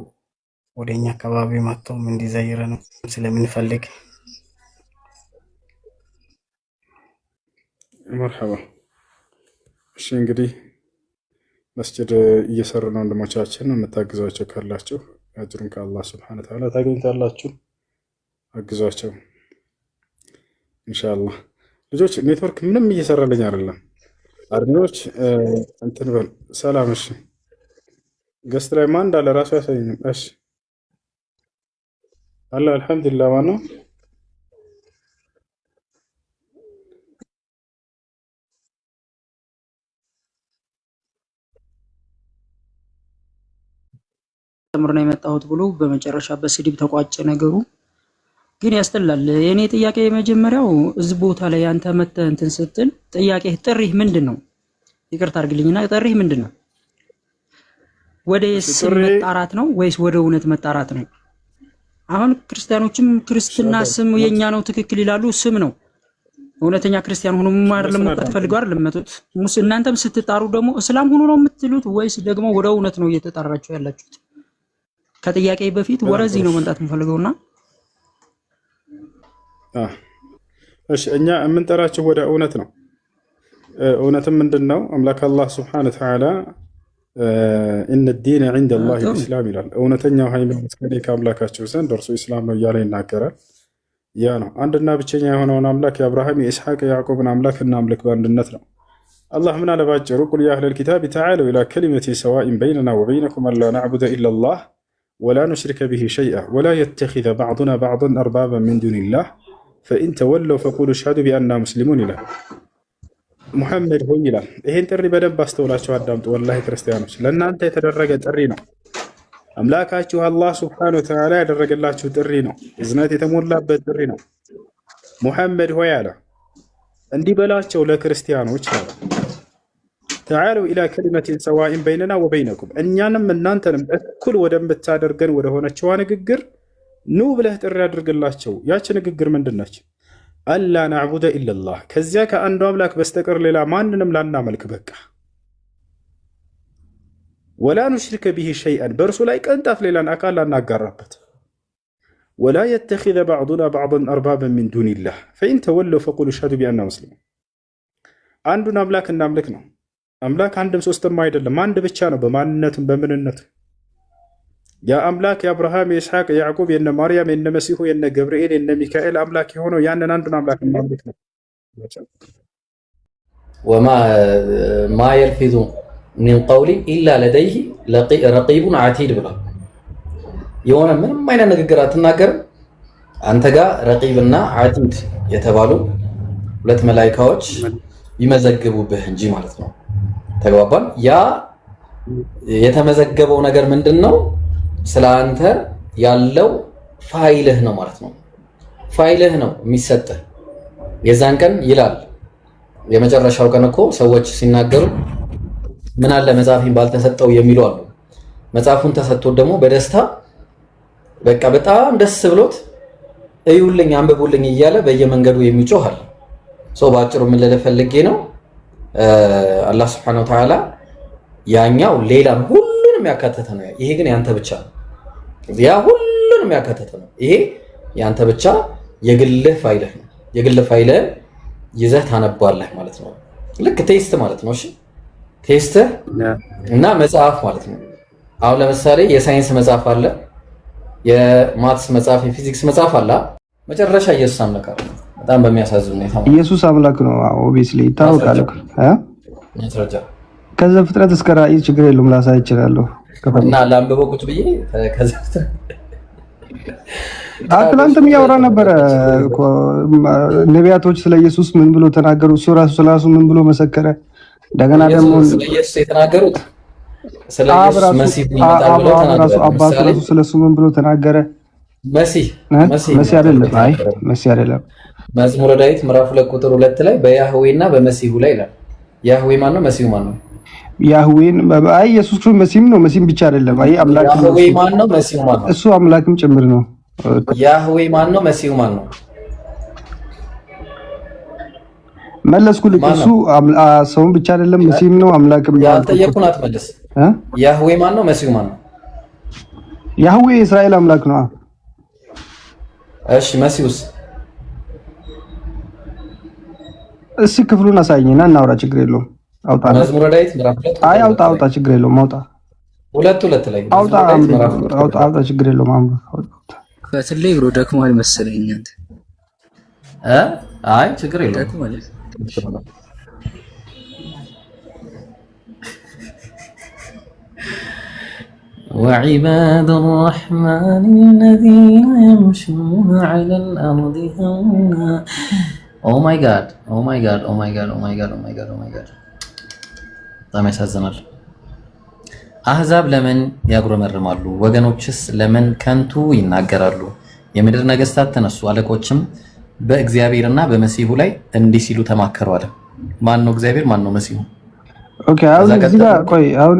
ወደኛ አካባቢ መጥቶም እንዲዘይረን ስለምንፈልግ መርሐባ። እሺ እንግዲህ መስጂድ እየሰሩ ነው ወንድሞቻችን። የምታግዟቸው ካላችሁ አጅሩን ከአላህ ሱብሓነሁ ወተዓላ ታገኝታላችሁ። አግዟቸው ኢንሻአላህ። ልጆች ኔትወርክ ምንም እየሰራልኝ አይደለም። አድሚኖች እንትን በል ሰላም። እሺ ገስት ላይ ማን እንዳለ ራሱ ያሳየኝም። እሺ አለ አልሐምዱሊላህ። ማን ነው? ተምር ነው የመጣሁት ብሎ በመጨረሻ በስድብ ተቋጨ ነገሩ። ግን ያስጠላል። የኔ ጥያቄ የመጀመሪያው እዚህ ቦታ ላይ አንተ መተህ እንትን ስትል ጥያቄ ጥሪህ ምንድን ነው? ይቅርታ አድርግልኝና ጥሪህ ምንድን ነው? ወደ ስም መጣራት ነው ወይስ ወደ እውነት መጣራት ነው? አሁን ክርስቲያኖችም ክርስትና ስም የኛ ነው ትክክል ይላሉ። ስም ነው። እውነተኛ ክርስቲያን ሆኖ ማር ለመጣት ፈልገው አይደል ለመጡት። እናንተም ስትጣሩ ደግሞ እስላም ሆኖ ነው የምትሉት ወይስ ደግሞ ወደ እውነት ነው እየተጣራችሁ ያላችሁት? ከጥያቄ በፊት ወደዚህ ነው መምጣት የምፈልገውና እሺ እኛ የምንጠራችሁ ወደ እውነት ነው። እውነትም ምንድነው? አምላክ አላህ Subhanahu Wa Ta'ala ኢነ ዲነ ዐንደ አላህ ኢስላም ይላል። እውነተኛው ሃይማኖት ከኔ ከአምላካችሁ ዘንድ እርሱ ኢስላም ነው እያለ ይናገራል። ያ ነው አንድና ብቸኛ የሆነውን አምላክ የአብርሃም የኢስሐቅ የያዕቆብን አምላክ እናምልክ በአንድነት ነው። አላህ ምን አለ ባጭሩ? ቁል ያ አህለል ኪታብ ተዓለው ኢላ ከሊመቲን ሰዋኢን በይነና ወበይነኩም አላ ነዕቡደ ኢለላህ ወላ ኑሽሪከ ቢሂ ሸይአ ወላ የተኺዘ በዕዱና በዕደን አርባበን ሚን ዱኒላህ ፈኢን ተወለው ፈቁሉ አሽሀዱ ቢአና ሙስሊሙን ይላል። ሙሐመድ ሆይ ይላል። ይሄን ጥሪ በደንብ አስተውላችሁ አዳምጡ። ወላሂ ክርስቲያኖች ለእናንተ የተደረገ ጥሪ ነው። አምላካችሁ አላህ Subhanahu Wa Ta'ala ያደረገላችሁ ጥሪ ነው። እዝነት የተሞላበት ጥሪ ነው። ሙሐመድ ሆይ አለ እንዲህ በላቸው ለክርስቲያኖች አለ ተዓለው ኢላ ከሊመቲን ሰዋኢን በይነና ወበይነኩም እኛንም እናንተንም እኩል ወደምታደርገን ወደ ሆነችዋ ንግግር ኑ ብለህ ጥሪ አድርግላቸው። ያች ንግግር ምንድን ነች? አላ ናዕቡደ ኢለላህ ከዚያ ከአንዱ አምላክ በስተቀር ሌላ ማንንም ላናመልክ በቃ ወላ ኑሽሪከ ቢሂ ሸይአን በእርሱ ላይ ቅንጣት ሌላን አካል ላናጋራበት ወላ የተኪዘ ባዕዱና ባዕድን አርባበን ሚን ዱኒላህ ፈኢን ተወለው ፈቁሉ አሽሀዱ ቢአና ሙስሊሙን አንዱን አምላክ እናምልክ ነው። አምላክ አንድም ሶስትም አይደለም፣ አንድ ብቻ ነው በማንነቱም በምንነቱ። ያ አምላክ የአብርሃም የኢስሐቅ የያዕቁብ የነ ማርያም የነ መሲሁ የነ ገብርኤል የነ ሚካኤል አምላክ የሆነው ያንን አንዱን አምላክ እናምልክ ነው። ወማ ማ የልፊዙ ሚን ቀውሊን ኢላ ለደይህ ረቂቡን ዓቲድ ብሏል። የሆነ ምንም አይነት ንግግር አትናገርም አንተ ጋር ረቂብና ዓቲድ የተባሉ ሁለት መላኢካዎች ይመዘግቡብህ እንጂ ማለት ነው። ተግባባን? ያ የተመዘገበው ነገር ምንድነው? ስለ አንተ ያለው ፋይልህ ነው ማለት ነው። ፋይልህ ነው የሚሰጥህ የዛን ቀን ይላል። የመጨረሻው ቀን እኮ ሰዎች ሲናገሩ ምን አለ መጽሐፊን ባልተሰጠው የሚሉ አሉ። መጽሐፉን ተሰጥቶት ደግሞ በደስታ በቃ በጣም ደስ ብሎት እዩልኝ አንብቡልኝ እያለ በየመንገዱ የሚጮህ አለ። ሰው ባጭሩ ምን ልፈልጌ ነው አላህ Subhanahu Wa Ta'ala ያኛው ሌላን ሁሉንም ያካተተ ነው። ይሄ ግን ያንተ ብቻ ነው። ያ ሁሉንም ያካተተ ነው። ይሄ ያንተ ብቻ የግልህ ፋይልህ ነው። የግልህ ፋይልህ ይዘህ ታነባለህ ማለት ነው። ልክ ቴስት ማለት ነው። እሺ ቴስት እና መጽሐፍ ማለት ነው። አሁን ለምሳሌ የሳይንስ መጽሐፍ አለ፣ የማትስ መጽሐፍ፣ የፊዚክስ መጽሐፍ አለ። መጨረሻ ኢየሱስ አምላክ ነው። በጣም በሚያሳዝን ሁኔታ ኢየሱስ አምላክ ነው። ኦብቪስሊ ይታወቃል እኮ ማስረጃ ከዛ ፍጥረት እስከ ራእይ ችግር የለውም ላሳይ እችላለሁ። እና ላንብበው ቁጭ ብዬ ከዛ አትላንትም ያወራ ነበረ እኮ ነቢያቶች ስለ ኢየሱስ ምን ብሎ ተናገሩ፣ እሱ ራሱ ስለራሱ ምን ብሎ መሰከረ። እንደገና ደግሞ ስለ ኢየሱስ የተናገሩት ስለ ኢየሱስ መሲህ ይመጣል ብለው ተናገሩ። አባቱ ራሱ ስለሱ ምን ብሎ ተናገረ? መሲህ አይደለም። አይ መሲህ አይደለም። መዝሙረ ዳዊት ምዕራፍ 2 ቁጥር 2 ላይ በያህዌና በመሲሁ ላይ ይላል። ያህዌ ማን ነው? መሲሁ ማን ነው? ያህዌን አይ ኢየሱስ ክርስቶስ መሲህም ነው። መሲህም ብቻ አይደለም። አይ አምላክ ነው። ያህዌ ማን ነው? መሲሁ ማን ነው? እሱ አምላክም ጭምር ነው። ያህዌ ማን ነው? መሲሁ ማን ነው? መለስኩልህ። እሱ ሰውም ብቻ አይደለም፣ መሲህም ነው፣ አምላክም ነው። ያልጠየቁን አትመልስ። ያህዌ ማን ነው? መሲሁ ማን ነው? ያህዌ የእስራኤል አምላክ ነው። እሺ መሲሁስ? እሺ ክፍሉን አሳየኝና እናውራ። ችግር የለውም። አውጣ መዝሙረ ዳዊት ምዕራፍ 2 አይ አውጣ ችግር የለውም። አውጣ 2 ላይ አውጣ ችግር የለውም። አውጣ በትልይ ብሎ ደክሟል መሰለኝ አንተ አይ ችግር የለውም። ደክሟል وعباد الرحمن الذين يمشون على الأرض هونا Oh my god በጣም ያሳዝናል። አህዛብ ለምን ያጉረመርማሉ? ወገኖችስ ለምን ከንቱ ይናገራሉ? የምድር ነገስታት ተነሱ፣ አለቆችም በእግዚአብሔርና በመሲሁ ላይ እንዲህ ሲሉ ተማከሩ አለ። ማን ነው እግዚአብሔር? ማን ነው መሲሁ? ኦኬ አሁን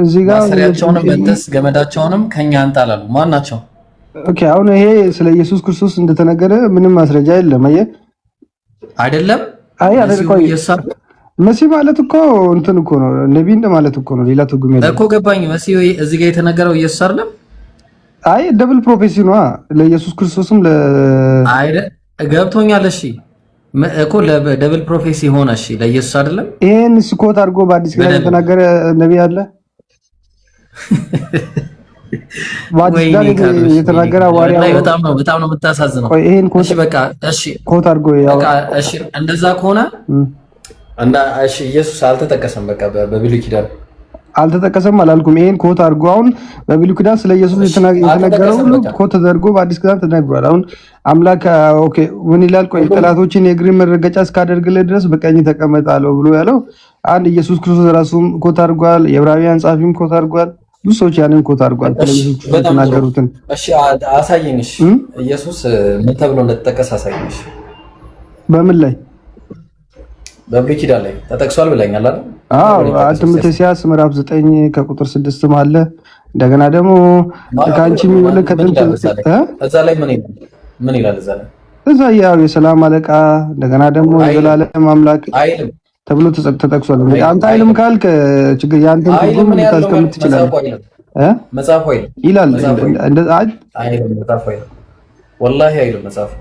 እዚህ ጋር ማሰሪያቸውንም በተስ ገመዳቸውንም ከኛ አንጣላሉ። ማን ናቸው? ኦኬ አሁን ይሄ ስለ ኢየሱስ ክርስቶስ እንደተነገረ ምንም ማስረጃ የለም። አይደለም አይ መሲህ ማለት እኮ እንትን እኮ ነው፣ ነብይ እንደማለት እኮ ነው። ሌላ ትርጉም የለም እኮ ገባኝ። መሲህ እዚህ ጋር የተነገረው ኢየሱስ አይደለም? አይ ደብል ፕሮፌሲ ነው ለኢየሱስ ክርስቶስም አይደል? ገብቶኛል። እሺ እኮ ለደብል ፕሮፌሲ ሆነ። እሺ ለኢየሱስ አይደለም? ይሄን ስኮት አድርጎ በአዲስ ኪዳን የተናገረ ነብይ አለ? በአዲስ ኪዳን የተናገረ ዋሪያ በጣም ነው የምታሳዝነው። እሺ በቃ እሺ ኮት አድርጎ በቃ እሺ እንደዛ ከሆነ እና እሺ ኢየሱስ አልተጠቀሰም። በቃ በብሉይ ኪዳን አልተጠቀሰም አላልኩም። ይሄን ኮት አድርጎ አሁን በብሉይ ኪዳን ስለ ኢየሱስ የተነገረው ሁሉ ኮት ተደርጎ በአዲስ ኪዳን ተነግሯል። አሁን አምላክ ኦኬ ምን ይላል? ቆይ ጠላቶችን የእግር መረገጫ እስካደርግልህ ድረስ በቀኝ ተቀመጣለሁ ብሎ ያለው አንድ ኢየሱስ ክርስቶስ ራሱም ኮት አድርጓል። የዕብራውያን ጻፊም ኮት አድርጓል። ብዙ ሰዎች ያንን ኮት አድርጓል። ተናገሩትን እሺ አሳየኝ። እሺ ኢየሱስ ምን ተብሎ እንደተጠቀሰ አሳየኝ። እሺ በምን ላይ? በብሉይ ኪዳን ላይ ተጠቅሷል ብለኛል አይደል? አዎ ትንቢተ ኢሳይያስ ምዕራፍ 9 ከቁጥር 6 አለ። እንደገና ደግሞ ከአንቺ የሚወለድ ከጥንት እዛ ላይ ምን ይላል? እዛ ላይ እዛ ያው የሰላም አለቃ እንደገና ደግሞ የዘላለም አምላክ አይልም ተብሎ ተጠቅሷል። አንተ አይልም ካልክ ችግር ያንተን ትርጉም ልታስቀምጥ ትችላለህ። መጽሐፉ አይልም ይላል አይልም መጽሐፉ አይልም ወላሂ አይልም መጽሐፉ።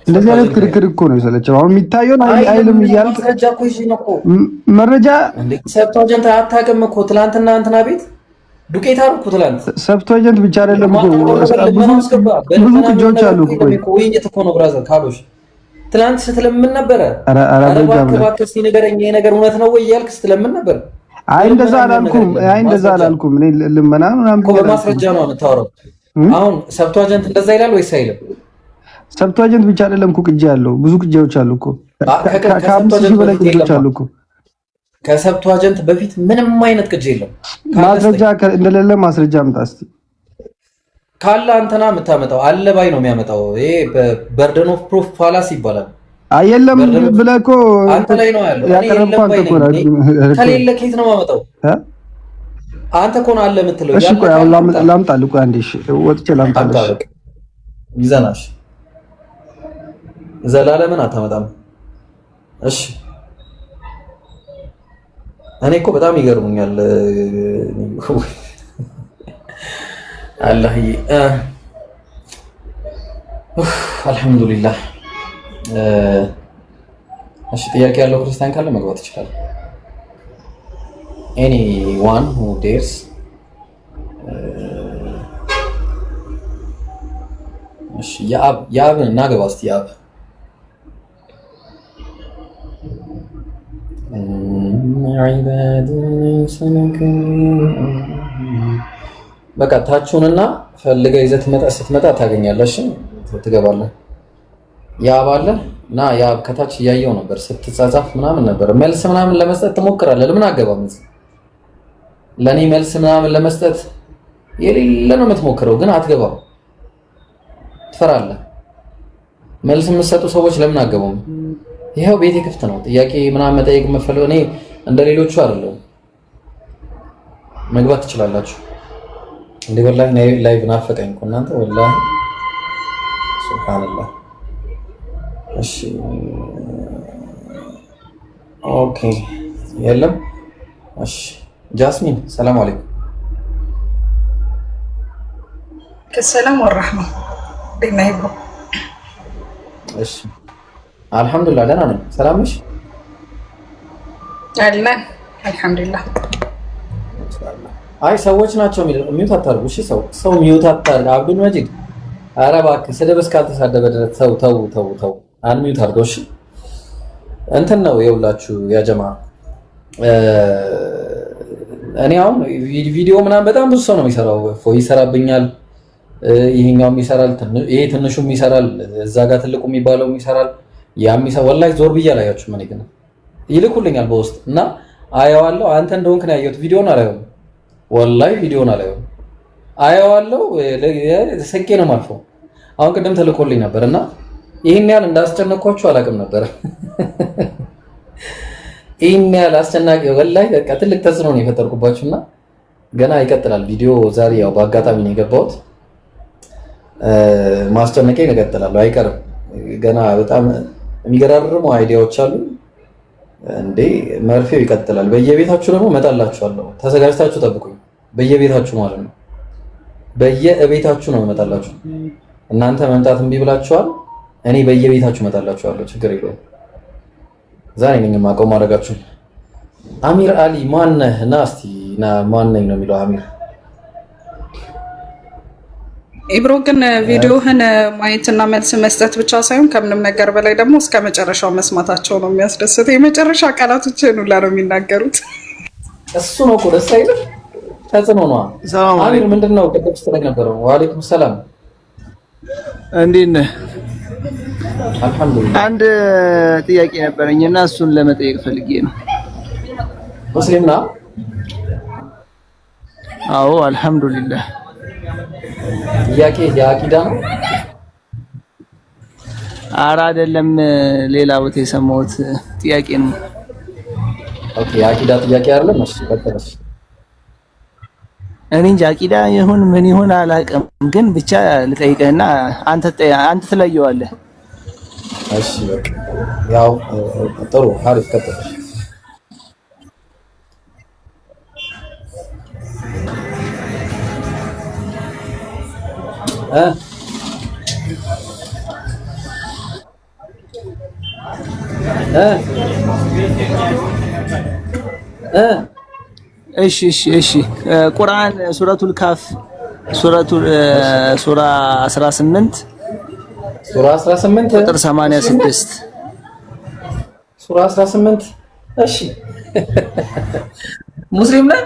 እንደዚህ አይነት ክርክር እኮ ነው የሰለቸው። አሁን የሚታየውን አይልም እያልክ ማስረጃ እኮ ይዤ ነው እኮ መረጃ ሰብቷጀንት አታውቅም እኮ ትላንትና እንትና ቤት ዱቄት አልኩ ትላንት ሰብቷጀንት ብቻ አይደለም እኮ ብዙ ቅጆች አሉ እኮ ውይይት እኮ ነው ብራዘር ካሎሽ ትላንት ስትለምን ነበረ። እባክህ እስኪ ንገረኝ ይሄ ነገር እውነት ነው ወይ እያልክ ስትለምን ነበር። አይ እንደዛ አላልኩም እኔ ልመና ምናምን እኮ በማስረጃ ነው የምታወራው። አሁን ሰብቷጀንት እንደዛ ይላል ወይስ አይልም? ሰብቷጀንት ብቻ አይደለም እኮ ቅጂ ያለው ብዙ ቅጂዎች አሉ እኮ ከ5,000 በላይ ቅጂዎች አሉ እኮ። ከሰብቷጀንት በፊት ምንም አይነት ቅጂ የለም። ማስረጃ እንደሌለ ማስረጃ አምጣ እስቲ። ካለ አንተና የምታመጣው አለ ባይ ነው የሚያመጣው። ይሄ በርደን ኦፍ ፕሩፍ ፋላስ ይባላል። አየለም ብለህ እኮ አንተ ላይ ነው ያለው። ከሌለ ከየት ነው የማመጣው? አንተ እኮ ነው አለ የምትለው። እሺ ቆይ አሁን ላምጣልህ። ቆይ አንዴ እሺ ወጥቼ ላምጣልህ። ይዘናሽ ዘላለምን አታመጣም። እሺ እኔ እኮ በጣም ይገርሙኛል። አላህዬ አልሐምዱሊላህ። እሺ ጥያቄ ያለው ክርስቲያን ካለ መግባት ይችላል። anyone who dares እሺ ያብ እናገባ እስቲ ያብ በቃ ታችሁንና ፈልገህ ይዘህ ስትመጣ ታገኛለሽ፣ ትገባለህ። ያብ አለ እና ያብ ከታች እያየው ነበር ስትጻጻፍ ምናምን ነበር። መልስ ምናምን ለመስጠት ትሞክራለህ። ለምን አገባም? ለኔ መልስ ምናምን ለመስጠት የሌለ ነው የምትሞክረው፣ ግን አትገባም። ትፈራለህ። መልስ የምትሰጡ ሰዎች ለምን አገባም? ይሄው ቤቴ ክፍት ነው። ጥያቄ ምናምን መጠየቅ የምትፈልገው እኔ እንደሌሎቹ አይደለም። መግባት ትችላላችሁ። እንደ ወላሂ ላይቭ ናፈቀኝ እኮ እናንተ ወላሂ ሱብሃንአላህ። እሺ ኦኬ የለም። እሺ ጃስሚን ሰላም አለይኩም። ከሰላም ወራህማ ደህና ይብሮ። እሺ አልሐምዱሊላህ ደህና ነኝ። ሰላም ነሽ? አለን አልሐምዱሊላህ። አይ ሰዎች ናቸው ሚውት አታርጉ። እሺ ሰው ሚውት አታርግ። አብዱል መጂድ ኧረ እባክህ ስድብ እስካልተሳደበ ድረስ ተው አንሚውት አድርገው። እሺ እንትን ነው የውላችሁ ያ ጀማ። እኔ አሁን ቪዲዮ ምናምን በጣም ብዙ ሰው ነው የሚሰራው። ይሰራብኛል፣ ይሄኛውም ይሰራል፣ ይሄ ትንሹም ይሰራል፣ እዛ ጋር ትልቁ የሚባለውም ይሰራል። ወላሂ ዞር ብዬ አላያችሁም። እኔ ግን ይልኩልኛል በውስጥ እና አየዋለሁ። አንተ እንደሆንክ ነው ያየሁት። ቪዲዮውን አላየሁም፣ ወላሂ ቪዲዮውን አላየሁም። አየዋለሁ ስቄ ነው የማልፈው። አሁን ቅድም ተልኮልኝ ነበር እና ይህን ያህል እንዳስጨነቅኳችሁ አላውቅም ነበር። ይህን ያህል አስጨናቂ ወላሂ በቃ ትልቅ ተጽዕኖ ነው የፈጠርኩባችሁና ገና ይቀጥላል ቪዲዮ። ዛሬ ያው በአጋጣሚ ነው የገባሁት። ማስጨነቄን እቀጥላለሁ፣ አይቀርም። ገና በጣም የሚገራርሙ አይዲያዎች አሉ። እንዴ መርፌው ይቀጥላል። በየቤታችሁ ደግሞ እመጣላችኋለሁ። ተዘጋጅታችሁ ጠብቁኝ። በየቤታችሁ ማለት ነው። በየቤታችሁ ነው እመጣላችሁ። እናንተ መምጣት እምቢ ብላችኋል። እኔ በየቤታችሁ እመጣላችኋለሁ። ችግር የለውም። ዛሬ ነኝ የማውቀው ማድረጋችሁን። አሚር አሊ ማነህ? ና እስቲ ና። ማነኝ ነው የሚለው አሚር ኢብሮ። ግን ቪዲዮህን ማየትና መልስ መስጠት ብቻ ሳይሆን ከምንም ነገር በላይ ደግሞ እስከ መጨረሻው መስማታቸው ነው የሚያስደስተው። የመጨረሻ ቃላቶችን ሁላ ነው የሚናገሩት። እሱ ነው እኮ ደስ አይልም? ተጽዕኖ ነው። አሚር ምንድን ነው ቅድም ስትለኝ ነበረው? ወአለይኩም ሰላም። እንዴት ነህ? አልሐምዱሊላህ። አንድ ጥያቄ ነበረኝ እና እሱን ለመጠየቅ ፈልጌ ነው። ሙስሊም ነህ? አዎ አልሐምዱሊላህ። ጥያቄ የአቂዳ ነው? ኧረ አይደለም፣ ሌላ ቦታ የሰማሁት ጥያቄ ነው። ኦኬ የአቂዳ ጥያቄ አይደለም። እሺ በቃ እኔ እንጃ አቂዳ ይሁን ምን ይሁን አላውቅም፣ ግን ብቻ ልጠይቅህና አንተ ትለየዋለህ። እሺ በቃ ያው ጥሩ አሪፍ ቀጥል። እሺ ቁርአን ሱረቱል ካፍ ሱራ 18 ቁጥር 86 ሱራ 18 እሺ ሙስሊም ነህ?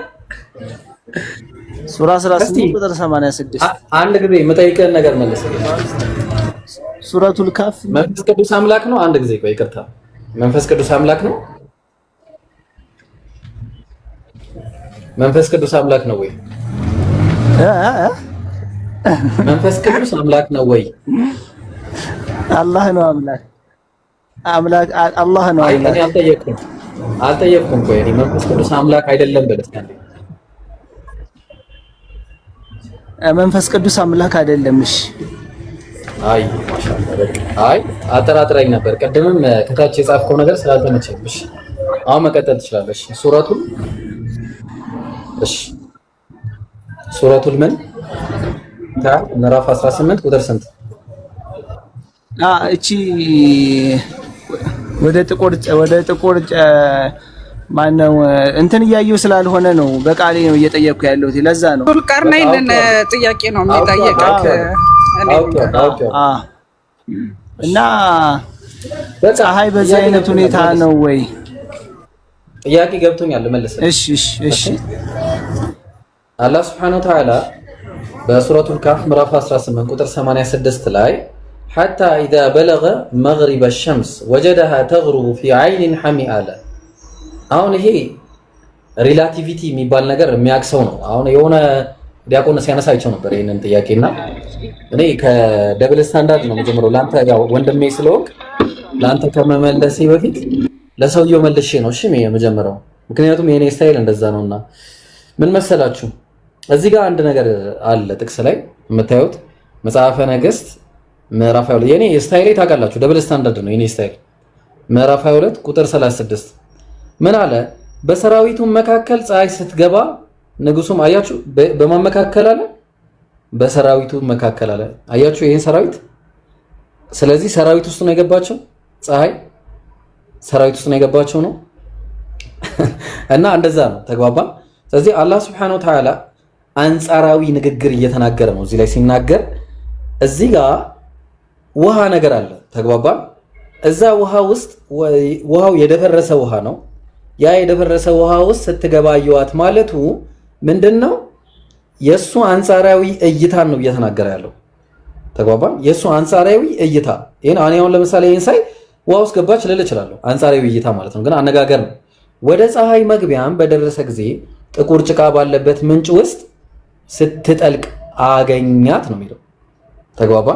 ሱራ 18 ቁጥር 86 አንድ ጊዜ የምጠይቅህን ነገር መልስ። ሱረቱል ካፍ መንፈስ ቅዱስ አምላክ ነው? አንድ ጊዜ ቆይ፣ ይቅርታ መንፈስ ቅዱስ አምላክ ነው? መንፈስ ቅዱስ አምላክ ነው ወይ? መንፈስ ቅዱስ አምላክ ነው ወይ? አላህ ነው አምላክ አላህ ነው አምላክ። እኔ አልጠየቅኩም። ቆይ እኔ መንፈስ ቅዱስ አምላክ አይደለም ብለህ መንፈስ ቅዱስ አምላክ አይደለም። እሺ አይ ማሻአላህ በቃ አይ አጠራጥረኝ ነበር። ቀደምም ከታች የጻፍከው ነገር ስላልተመቸኝ። እሺ አሁን መቀጠል ትችላለህ። እሺ ሱረቱል ምን ምዕራፍ 18 ቁጥር ስንት? እቺ ወደ ጥቁር ማነው እንትን እያየሁ ስላልሆነ ነው በቃሌ ነው እየጠየቅኩ ያለሁት። ለዛ ነው ዙልቀርነይንን ጥያቄ ነው የሚጠየቀው። እና ፀሐይ በዚህ አይነት ሁኔታ ነው ወይ? ጥያቄ ገብቶኛል መልስ። እሺ አላህ Subhanahu Wa Ta'ala በሱረቱል ካፍ ምዕራፍ 18 ቁጥር 86 ላይ حتى إذا بلغ مغرب الشمس وجدها تغرب في عين حمئة አሁን ይሄ ሪላቲቪቲ የሚባል ነገር የሚያክሰው ነው። አሁን የሆነ ዲያቆን ሲያነሳቸው ነበር ይሄንን ጥያቄና እኔ ከደብል ስታንዳርድ ነው የምጀምረው። ላንተ ያው ወንድሜ ስለሆንክ ላንተ ከመመለሴ በፊት ለሰውየው መልሼ ነው እሺ የምጀምረው። ምክንያቱም የኔ ስታይል እንደዛ ነውና ምን መሰላችሁ፣ እዚህ ጋር አንድ ነገር አለ ጥቅስ ላይ የምታዩት መጽሐፈ ነገሥት ምዕራፍ 22 የኔ ስታይል ታውቃላችሁ፣ ደብል ስታንዳርድ ነው የኔ ስታይል። ምዕራፍ 22 ቁጥር 36 ምን አለ? በሰራዊቱ መካከል ፀሐይ ስትገባ ንጉሱም አያችሁ፣ በማመካከል አለ፣ በሰራዊቱ መካከል አለ። አያችሁ ይሄን ሰራዊት። ስለዚህ ሰራዊት ውስጥ ነው የገባቸው፣ ፀሐይ ሰራዊት ውስጥ ነው የገባቸው ነው እና እንደዛ ነው። ተግባባ። ስለዚህ አላህ Subhanahu Wa Ta'ala አንጻራዊ ንግግር እየተናገረ ነው እዚህ ላይ ሲናገር። እዚህ ጋር ውሃ ነገር አለ። ተግባባ። እዛ ውሃ ውስጥ ውሃው የደፈረሰ ውሃ ነው። ያ የደፈረሰ ውሃ ውስጥ ስትገባ አየዋት ማለቱ ምንድነው? የሱ አንጻራዊ እይታን ነው እየተናገረ ያለው። ተግባባ። የሱ አንጻራዊ እይታ ይሄን አሁን ለምሳሌ ይሄን ሳይ ውሃ ውስጥ ገባች ልል እችላለሁ። አንጻራዊ እይታ ማለት ነው፣ ግን አነጋገር ነው። ወደ ፀሐይ መግቢያም በደረሰ ጊዜ ጥቁር ጭቃ ባለበት ምንጭ ውስጥ ስትጠልቅ አገኛት ነው የሚለው። ተግባባ።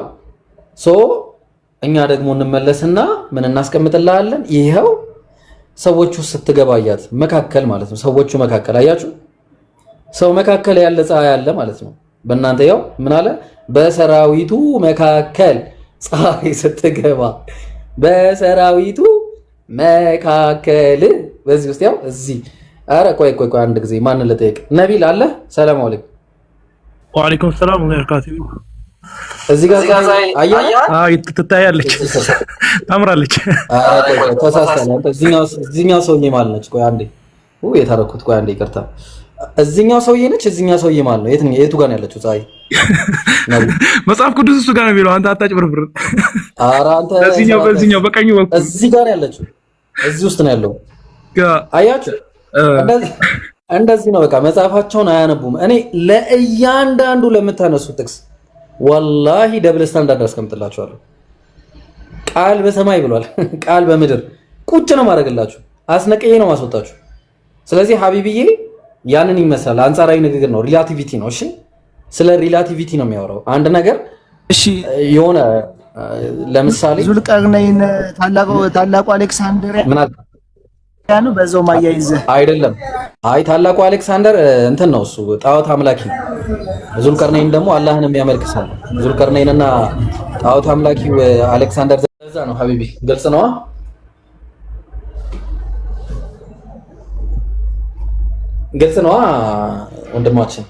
እኛ ደግሞ እንመለስና ምን እናስቀምጥልሃለን? ይሄው ሰዎቹ ስትገባያት መካከል ማለት ነው። ሰዎቹ መካከል አያችሁ፣ ሰው መካከል ያለ ፀሐይ አለ ማለት ነው። በእናንተ ያው ምን አለ? በሰራዊቱ መካከል ፀሐይ ስትገባ፣ በሰራዊቱ መካከል በዚህ ውስጥ ያው እዚህ። አረ ቆይ አንድ ጊዜ ማን ልጠይቅ? ነቢል አለ። ሰላም አለይኩም። ወአለይኩም ሰላም ወበረካቱ። እዚህ ጋር ትታያለች፣ ታምራለች። ተሳስተናል። እዚህኛው ሰውዬ ማለት ነች። ቆይ አንዴ የታረኩት። ቆይ አንዴ ይቅርታ። እዚህኛው ሰውዬ ነች፣ እዚህኛው ሰውዬ ማለት ነው። የቱ ጋር ነው ያለችው ፀሐይ? መጽሐፍ ቅዱስ እሱ ጋር ነው የሚለው። አንተ አታጭበርብር። ኧረ አንተ በዚህኛው በቀኙ በኩል እዚህ ጋር ነው ያለችው። እዚህ ውስጥ ነው ያለው። አያችሁ፣ እንደዚህ ነው። በቃ መጽሐፋቸውን አያነቡም። እኔ ለእያንዳንዱ ለምታነሱ ጥቅስ ወላሂ ደብል ስታንዳርድ አስቀምጥላችኋለሁ። ቃል በሰማይ ብሏል፣ ቃል በምድር ቁጭ ነው ማድረግላችሁ፣ አስነቀዬ ነው ማስወጣችሁ። ስለዚህ ሀቢብዬ ያንን ይመስላል። አንጻራዊ ንግግር ነው፣ ሪላቲቪቲ ነው። እሺ፣ ስለ ሪላቲቪቲ ነው የሚያወራው አንድ ነገር። እሺ፣ የሆነ ለምሳሌ ዙልቀርነይን ታላቁ አሌክሳንደር ነው በዛው ማያይዘህ አይደለም። አይ ታላቁ አሌክሳንደር እንትን ነው፣ እሱ ጣዖት አምላኪ ነው። ዙልቀርነይን ደግሞ አላህን የሚያመልክ ሰው ነው። ዙልቀርነይንና ጣዖት አምላኪው አሌክሳንደር እንደዛ ነው ሀቢቢ ግልጽ ነው ወንድማችን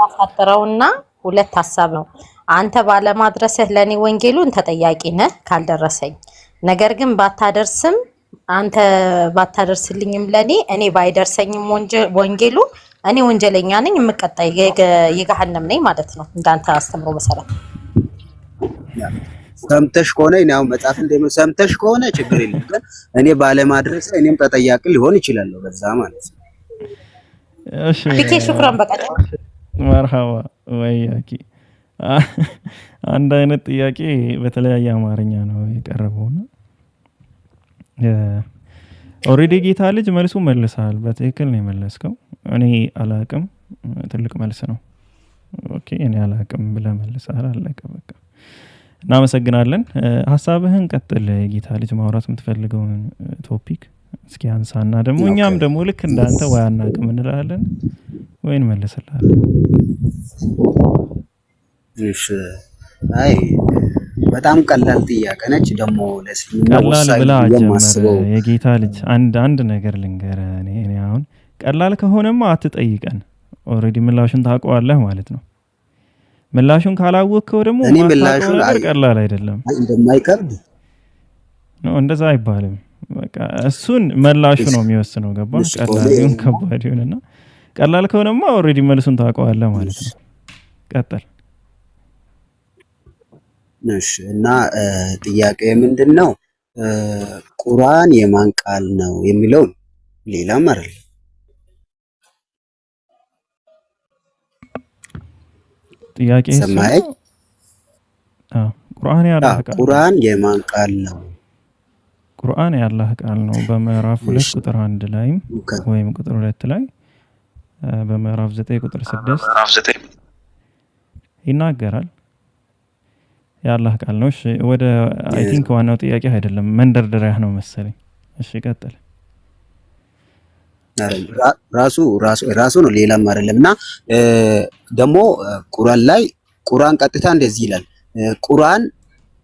አሳጥረውና ሁለት ሐሳብ ነው አንተ ባለማድረስህ ለኔ ወንጌሉን ተጠያቂ ነህ ካልደረሰኝ ነገር ግን ባታደርስም አንተ ባታደርስልኝም ለኔ እኔ ባይደርሰኝም ወንጌሉ እኔ ወንጀለኛ ነኝ የምቀጣይ የገሃነም ነኝ ማለት ነው እንዳንተ አስተምሮ መሰረት ሰምተሽ ከሆነ እኔው መጻፍ እንደምን ሰምተሽ ከሆነ ችግር የለም ግን እኔ ባለማድረስ እኔም ተጠያቂ ሊሆን ይችላል በዛ ማለት ነው እሺ ቢኬ ሹክራን በቀጣ መርሃባ ወያኪ አንድ አይነት ጥያቄ በተለያየ አማርኛ ነው የቀረበውና ኦሬዲ ጌታ ልጅ መልሱ መልሳል በትክክል ነው የመለስከው እኔ አላቅም ትልቅ መልስ ነው ኦኬ እኔ አላቅም ብለህ መልሳል አለቀ በቃ እናመሰግናለን ሐሳብህን ቀጥል ጌታ ልጅ ማውራት የምትፈልገው ቶፒክ እስኪ አንሳና ደግሞ እኛም ደግሞ ልክ እንዳንተ ወይ አናቅም እንላለን ወይ እንመልስልሃለን እሺ አይ በጣም ቀላል ጥያቄ ነች ደግሞ ለስልምና ወሳኝ የማስበው የጌታ ልጅ አንድ ነገር ልንገር እኔ አሁን ቀላል ከሆነማ አትጠይቀን ኦሬዲ ምላሹን ታውቀዋለህ ማለት ነው ምላሹን ካላወቅከው ደግሞ እኔ ምላሹን ቀላል አይደለም እንደማይከብድ ነው እንደዛ አይባልም በቃ እሱን መላሹ ነው የሚወስነው ገባ ቀላል ይሁን ከባድ ይሁንና ቀላል ከሆነማ ኦሬዲ መልሱን ታውቀዋለህ ማለት ነው ቀጥል እሺ እና ጥያቄ ምንድነው ቁርአን የማን ቃል ነው የሚለው ሌላም አይደል ጥያቄ ሰማይ ቁርአን ያላህ ቃል ቁርአን የማን ቃል ነው ቁርአን ያላህ ቃል ነው በምዕራፍ 2 ቁጥር 1 ላይ ወይም ቁጥር 2 ላይ በምዕራፍ 9 ቁጥር 6 ይናገራል ያላህ ቃል ነው እሺ ወደ አይ ቲንክ ዋናው ጥያቄ አይደለም መንደርደሪያ ነው መሰለኝ እሺ ቀጥል ራሱ ነው ሌላም አይደለምና ደግሞ ቁርአን ላይ ቁርአን ቀጥታ እንደዚህ ይላል ቁርአን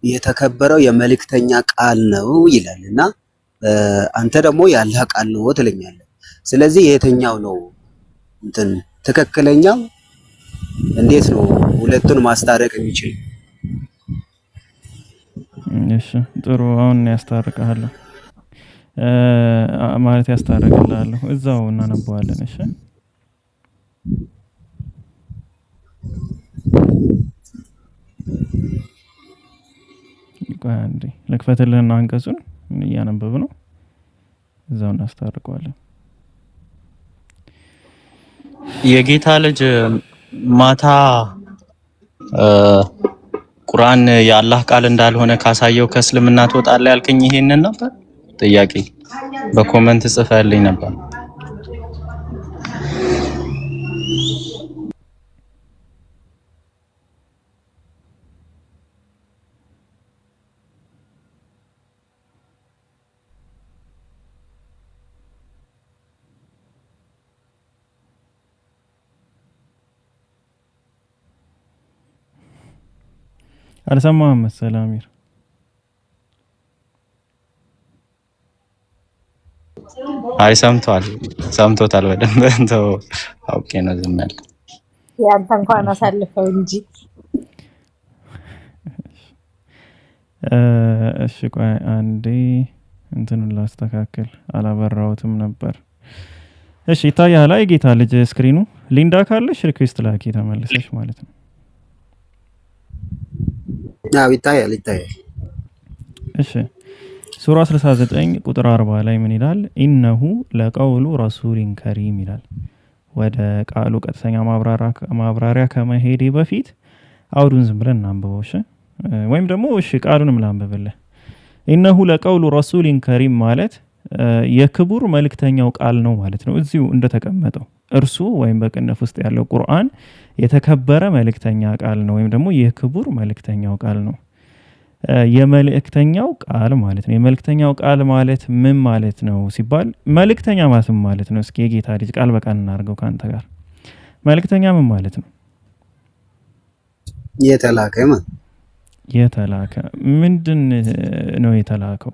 የተከበረው የመልእክተኛ ቃል ነው ይላልና አንተ ደግሞ ያላህ ቃል ነው ትለኛለህ ስለዚህ የትኛው ነው እንትን ትክክለኛው እንዴት ነው ሁለቱን ማስታረቅ የሚችል እሺ ጥሩ አሁን ያስታርቃለሁ ማለት ያስታርቃለሁ እዛው እናነባዋለን እሺ ቋንዴ ለክፈተልና አንቀጹን እያነበብ ነው እዛው እናስታርቀዋለን የጌታ ልጅ ማታ ቁርአን የአላህ ቃል እንዳልሆነ ካሳየው ከእስልምና ትወጣለህ ያልከኝ ይሄንን ነበር ጥያቄ በኮሜንት ጽፈህልኝ ነበር አልሰማህም መሰለህ አሚር አይ ሰምቶታል በደንብ እንተው ኦኬ ነው ዝም ያልኩ ያንተ እንኳን አሳልፈው እንጂ እሺ ቆይ አንዴ እንትኑን ላስተካክል አላበራሁትም ነበር እሺ ታያላ የጌታ ልጅ ስክሪኑ ሊንዳ ካለሽ ሪኩዌስት ላኪ ተመለሰሽ ማለት ነው ይታያል እሺ ሱራ 69 ቁጥር 40 ላይ ምን ይላል ኢነሁ ለቀውሉ ረሱሊን ከሪም ይላል ወደ ቃሉ ቀጥተኛ ማብራሪያ ከመሄዴ በፊት አውዱን ዝም ብለን እናንብበው እሺ ወይም ደግሞ እሺ ቃሉንም ላንብብልህ ኢነሁ ለቀውሉ ረሱሊን ከሪም ማለት የክቡር መልእክተኛው ቃል ነው ማለት ነው እዚሁ እንደተቀመጠው እርሱ ወይም በቅንፍ ውስጥ ያለው ቁርአን የተከበረ መልእክተኛ ቃል ነው ወይም ደግሞ የክቡር መልእክተኛው ቃል ነው የመልእክተኛው ቃል ማለት ነው የመልእክተኛው ቃል ማለት ምን ማለት ነው ሲባል መልእክተኛ ማለት ነው እስኪ የጌታ ልጅ ቃል በቃል እናርገው ካንተ ጋር መልእክተኛ ምን ማለት ነው የተላከ የተላከ ምንድን ነው የተላከው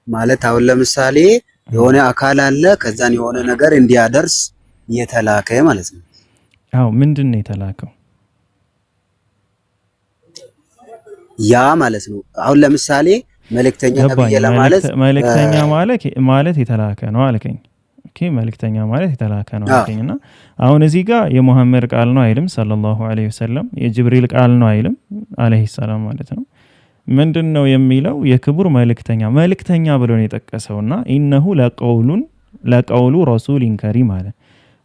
ማለት? አሁን ለምሳሌ የሆነ አካል አለ ከዛን የሆነ ነገር እንዲያደርስ የተላከ ማለት ነው። አዎ ምንድን ነው የተላከው? ያ ማለት ነው። አሁን ለምሳሌ መልእክተኛ ነብይ ለማለት መልእክተኛ ማለት የተላከ ነው አልከኝ። ኦኬ መልእክተኛ ማለት የተላከ ነው አልከኝና አሁን እዚህ ጋር የሙሐመድ ቃል ነው አይልም ሰለላሁ ዐለይሂ ወሰለም፣ የጅብሪል ቃል ነው አይልም አለይሂ ሰላም ማለት ነው። ምንድነው የሚለው? የክቡር መልእክተኛ ብሎ ነው የጠቀሰውና ኢነሁ ለቀውሉ ረሱሊን ከሪም አለ።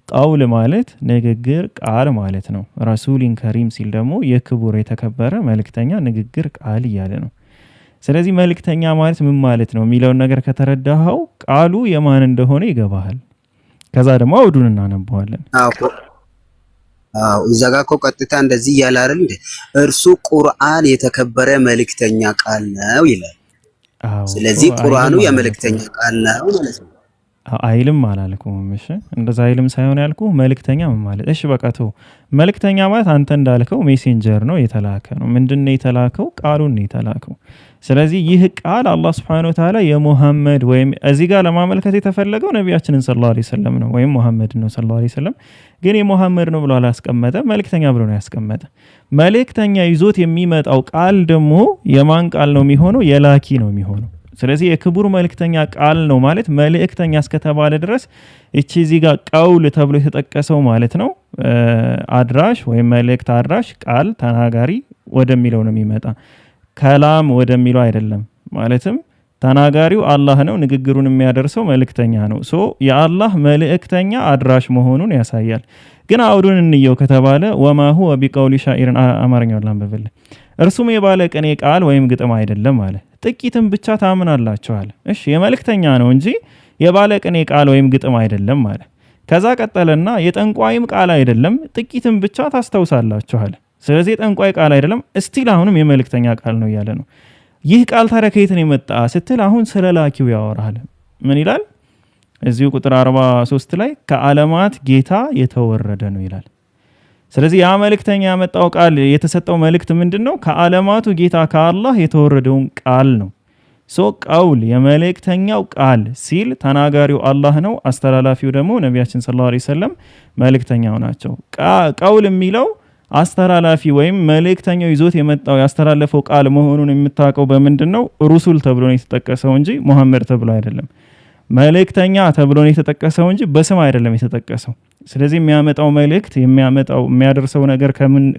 ቀውል ማለት ንግግር፣ ቃል ማለት ነው። ረሱሊን ከሪም ሲል ደግሞ የክቡር የተከበረ መልእክተኛ ንግግር፣ ቃል እያለ ነው። ስለዚህ መልእክተኛ ማለት ምን ማለት ነው የሚለውን ነገር ከተረዳኸው ቃሉ የማን እንደሆነ ይገባሃል። ከዛ ደግሞ አውዱን እናነባዋለን። እዛ ጋር እኮ ቀጥታ እንደዚህ እያለ አይደል እንዴ? እርሱ ቁርአን የተከበረ መልእክተኛ ቃል ነው ይላል። ስለዚህ ቁርአኑ የመልእክተኛ ቃል ነው ማለት ነው። አይልም አላልኩም። እሺ እንደዛ አይልም ሳይሆን ያልኩህ መልእክተኛ ምን ማለት? እሺ በቃ ተው። መልእክተኛ ማለት አንተ እንዳልከው ሜሴንጀር ነው፣ የተላከ ነው። ምንድነው የተላከው? ቃሉን ነው የተላከው። ስለዚህ ይህ ቃል አላህ Subhanahu Wa Ta'ala የሙሐመድ ወይም እዚህ ጋር ለማመልከት የተፈለገው ነብያችንን ሰለላሁ ዐለይሂ ወሰለም ነው ወይም ሙሐመድ ነው ሰለላሁ ዐለይሂ ወሰለም። ግን የሙሐመድ ነው ብሎ አላስቀመጠ፣ መልእክተኛ ብሎ ነው ያስቀመጠ። መልእክተኛ ይዞት የሚመጣው ቃል ደግሞ የማን ቃል ነው የሚሆነው? የላኪ ነው የሚሆነው። ስለዚህ የክቡር መልእክተኛ ቃል ነው ማለት መልእክተኛ እስከተባለ ድረስ እቺ እዚህ ጋር ቀውል ተብሎ የተጠቀሰው ማለት ነው አድራሽ ወይም መልእክት አድራሽ ቃል ተናጋሪ ወደሚለው ነው የሚመጣ፣ ከላም ወደሚለው አይደለም። ማለትም ተናጋሪው አላህ ነው፣ ንግግሩን የሚያደርሰው መልእክተኛ ነው። ሶ የአላህ መልእክተኛ አድራሽ መሆኑን ያሳያል። ግን አውዱን እንየው ከተባለ ወማ ሁወ ቢቀውሊ ሻኢርን አማርኛውን ላንብብልህ። እርሱም የባለ ቅኔ ቃል ወይም ግጥም አይደለም አለ። ጥቂትም ብቻ ታምናላችኋል። እሺ የመልእክተኛ ነው እንጂ የባለ ቅኔ ቃል ወይም ግጥም አይደለም አለ። ከዛ ቀጠለና የጠንቋይም ቃል አይደለም፣ ጥቂትም ብቻ ታስተውሳላችኋል። ስለዚህ የጠንቋይ ቃል አይደለም፣ እስቲል አሁንም የመልእክተኛ ቃል ነው እያለ ነው። ይህ ቃል ታዲያ ከየት ነው የመጣ ስትል አሁን ስለ ላኪው ያወራል። ምን ይላል? እዚሁ ቁጥር 43 ላይ ከዓለማት ጌታ የተወረደ ነው ይላል። ስለዚህ ያ መልእክተኛ ያመጣው ቃል የተሰጠው መልእክት ምንድነው? ከዓለማቱ ጌታ ከአላህ የተወረደውን ቃል ነው። ሶ ቀውል የመልእክተኛው ቃል ሲል ተናጋሪው አላህ ነው፣ አስተላላፊው ደግሞ ነቢያችን ሰለላሁ ዐለይሂ ወሰለም መልእክተኛው ናቸው። ቀውል የሚለው አስተላላፊ ወይም መልእክተኛው ይዞት የመጣው ያስተላለፈው ቃል መሆኑን የምታውቀው በምንድነው? ሩሱል ተብሎ ነው የተጠቀሰው እንጂ ሙሐመድ ተብሎ አይደለም። መልእክተኛ ተብሎ ነው የተጠቀሰው እንጂ በስም አይደለም የተጠቀሰው። ስለዚህ የሚያመጣው መልእክት የሚያደርሰው ነገር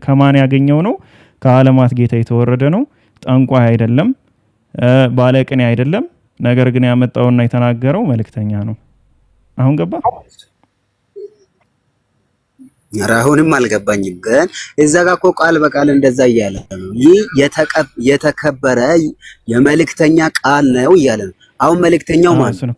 ከማን ያገኘው ነው? ከዓለማት ጌታ የተወረደ ነው። ጠንቋይ አይደለም፣ ባለቅኔ አይደለም። ነገር ግን ያመጣውና የተናገረው መልእክተኛ ነው። አሁን ገባ? አሁንም አልገባኝም። ግን እዛ ጋር እኮ ቃል በቃል እንደዛ እያለ ነው። ይህ የተከበረ የመልእክተኛ ቃል ነው እያለ ነው። አሁን መልእክተኛው ማለት ነው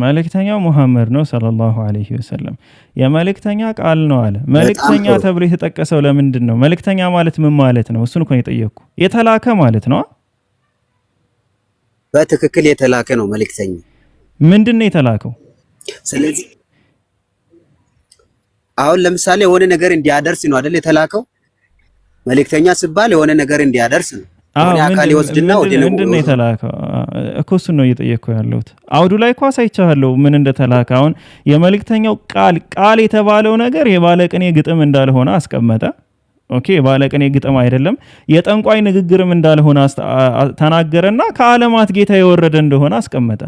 መልእክተኛው ሙሐመድ ነው ሰለላሁ ዐለይሂ ወሰለም። የመልእክተኛ ቃል ነው አለ። መልእክተኛ ተብሎ የተጠቀሰው ለምንድን ነው? መልእክተኛ ማለት ምን ማለት ነው? እሱን እኮ ነው የጠየቅኩ። የተላከ ማለት ነው። በትክክል የተላከ ነው መልእክተኛ። ምንድን ነው የተላከው? ስለዚህ አሁን ለምሳሌ የሆነ ነገር እንዲያደርስ ነው አይደል የተላከው? መልእክተኛ ሲባል የሆነ ነገር እንዲያደርስ ነው። አሁን አካል ይወስድና ወደ ነው ምንድነው የተላከው እኮ እሱን ነው እየጠየቅኩ ያለሁት። አውዱ ላይ እኮ አሳይቻለሁ ምን እንደተላከ። አሁን የመልእክተኛው ቃል የተባለው ነገር የባለቅኔ ግጥም እንዳልሆነ አስቀመጠ። ኦኬ የባለቅኔ ግጥም አይደለም፣ የጠንቋይ ንግግርም እንዳልሆነ ተናገረና ከዓለማት ጌታ የወረደ እንደሆነ አስቀመጠ።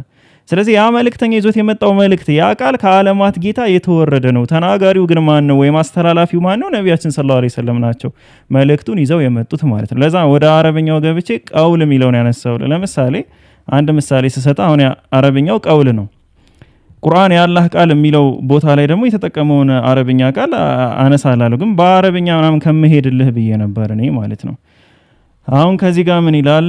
ስለዚህ ያ መልእክተኛ ይዞት የመጣው መልእክት ያ ቃል ከዓለማት ጌታ የተወረደ ነው። ተናጋሪው ግን ማን ነው ወይም አስተላላፊው ማን ነው? ነቢያችን ሰለላሁ ዐለይሂ ወሰለም ናቸው መልእክቱን ይዘው የመጡት ማለት ነው። ለዛ ወደ አረብኛው ገብቼ ቀውል የሚለውን ያነሳው። ለምሳሌ አንድ ምሳሌ ስሰጣ አሁን አረብኛው ቀውል ነው። ቁርአን የአላህ ቃል የሚለው ቦታ ላይ ደግሞ የተጠቀመውን አረብኛ ቃል አነሳላለሁ። ግን በአረብኛ ምናምን ከመሄድልህ ብዬ ነበር እኔ ማለት ነው። አሁን ከዚህ ጋር ምን ይላል?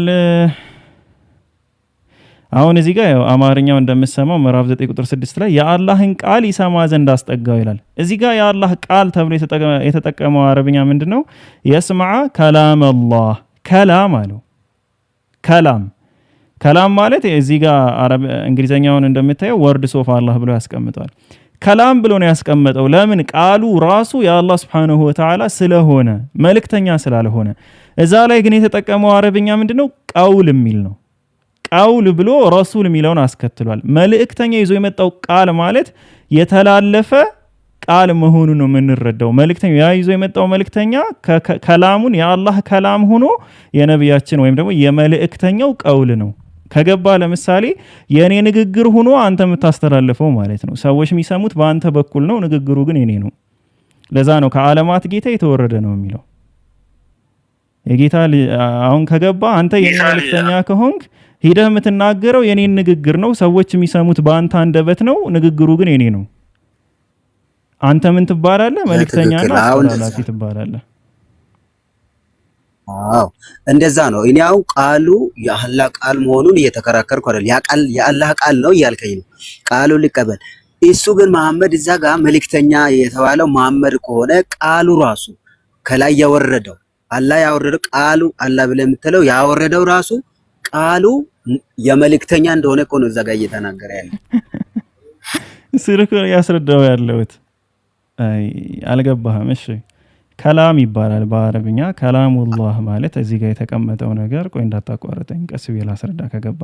አሁን እዚህ ጋር ያው አማርኛው እንደምሰማው ምዕራፍ 9 ቁጥር 6 ላይ የአላህን ቃል ይሰማ ዘንድ አስጠጋው ይላል። እዚህ ጋር የአላህ ቃል ተብሎ የተጠቀመው አረብኛ ምንድነው? የስማዓ ከላም አላህ ከላም አለው። ከላም ማለት እዚህ ጋር እንግሊዘኛውን እንደምታየው ወርድስ ኦፍ አላህ ብሎ ያስቀምጣል። ከላም ብሎ ነው ያስቀመጠው። ለምን? ቃሉ ራሱ የአላህ ስብሐነሁ ወተዓላ ስለሆነ መልእክተኛ ስላልሆነ። እዛ ላይ ግን የተጠቀመው አረብኛ ምንድነው? ቀውል የሚል ነው። ቀውል ብሎ ረሱል የሚለውን አስከትሏል። መልእክተኛ ይዞ የመጣው ቃል ማለት የተላለፈ ቃል መሆኑ ነው የምንረዳው። መልእክተኛ ያ ይዞ የመጣው መልእክተኛ ከላሙን የአላህ ከላም ሆኖ የነቢያችን ወይም ደግሞ የመልእክተኛው ቀውል ነው። ከገባ ለምሳሌ የኔ ንግግር ሆኖ አንተ የምታስተላልፈው ማለት ነው። ሰዎች የሚሰሙት በአንተ በኩል ነው፣ ንግግሩ ግን የኔ ነው። ለዛ ነው ከዓለማት ጌታ የተወረደ ነው የሚለው። የጌታ አሁን ከገባ አንተ የኔ መልእክተኛ ከሆንክ ሄደህ የምትናገረው የኔን ንግግር ነው። ሰዎች የሚሰሙት በአንተ አንደበት ነው፣ ንግግሩ ግን የኔ ነው። አንተ ምን ትባላለህ? መልእክተኛና አስተላላፊ ትባላለህ። አዎ እንደዛ ነው። እኔ ያው ቃሉ የአላህ ቃል መሆኑን እየተከራከርኩ አይደል። ያ ቃል የአላህ ቃል ነው እያልከኝ ነው። ቃሉ ሊቀበል እሱ ግን መሐመድ እዛ ጋር መልእክተኛ የተባለው መሐመድ ከሆነ ቃሉ ራሱ ከላይ ያወረደው አላህ ያወረደው ቃሉ አላህ ብለህ የምትለው ያወረደው ራሱ ቃሉ የመልእክተኛ እንደሆነ እኮ ነው እዛ ጋር እየተናገረ ያለው። ስልክ ያስረዳው ያለውት አልገባህም? እሺ ከላም ይባላል በአረብኛ። ከላሙላህ ማለት እዚህ ጋር የተቀመጠው ነገር። ቆይ እንዳታቋርጠኝ፣ ቀስ ብዬ ላስረዳ ከገባ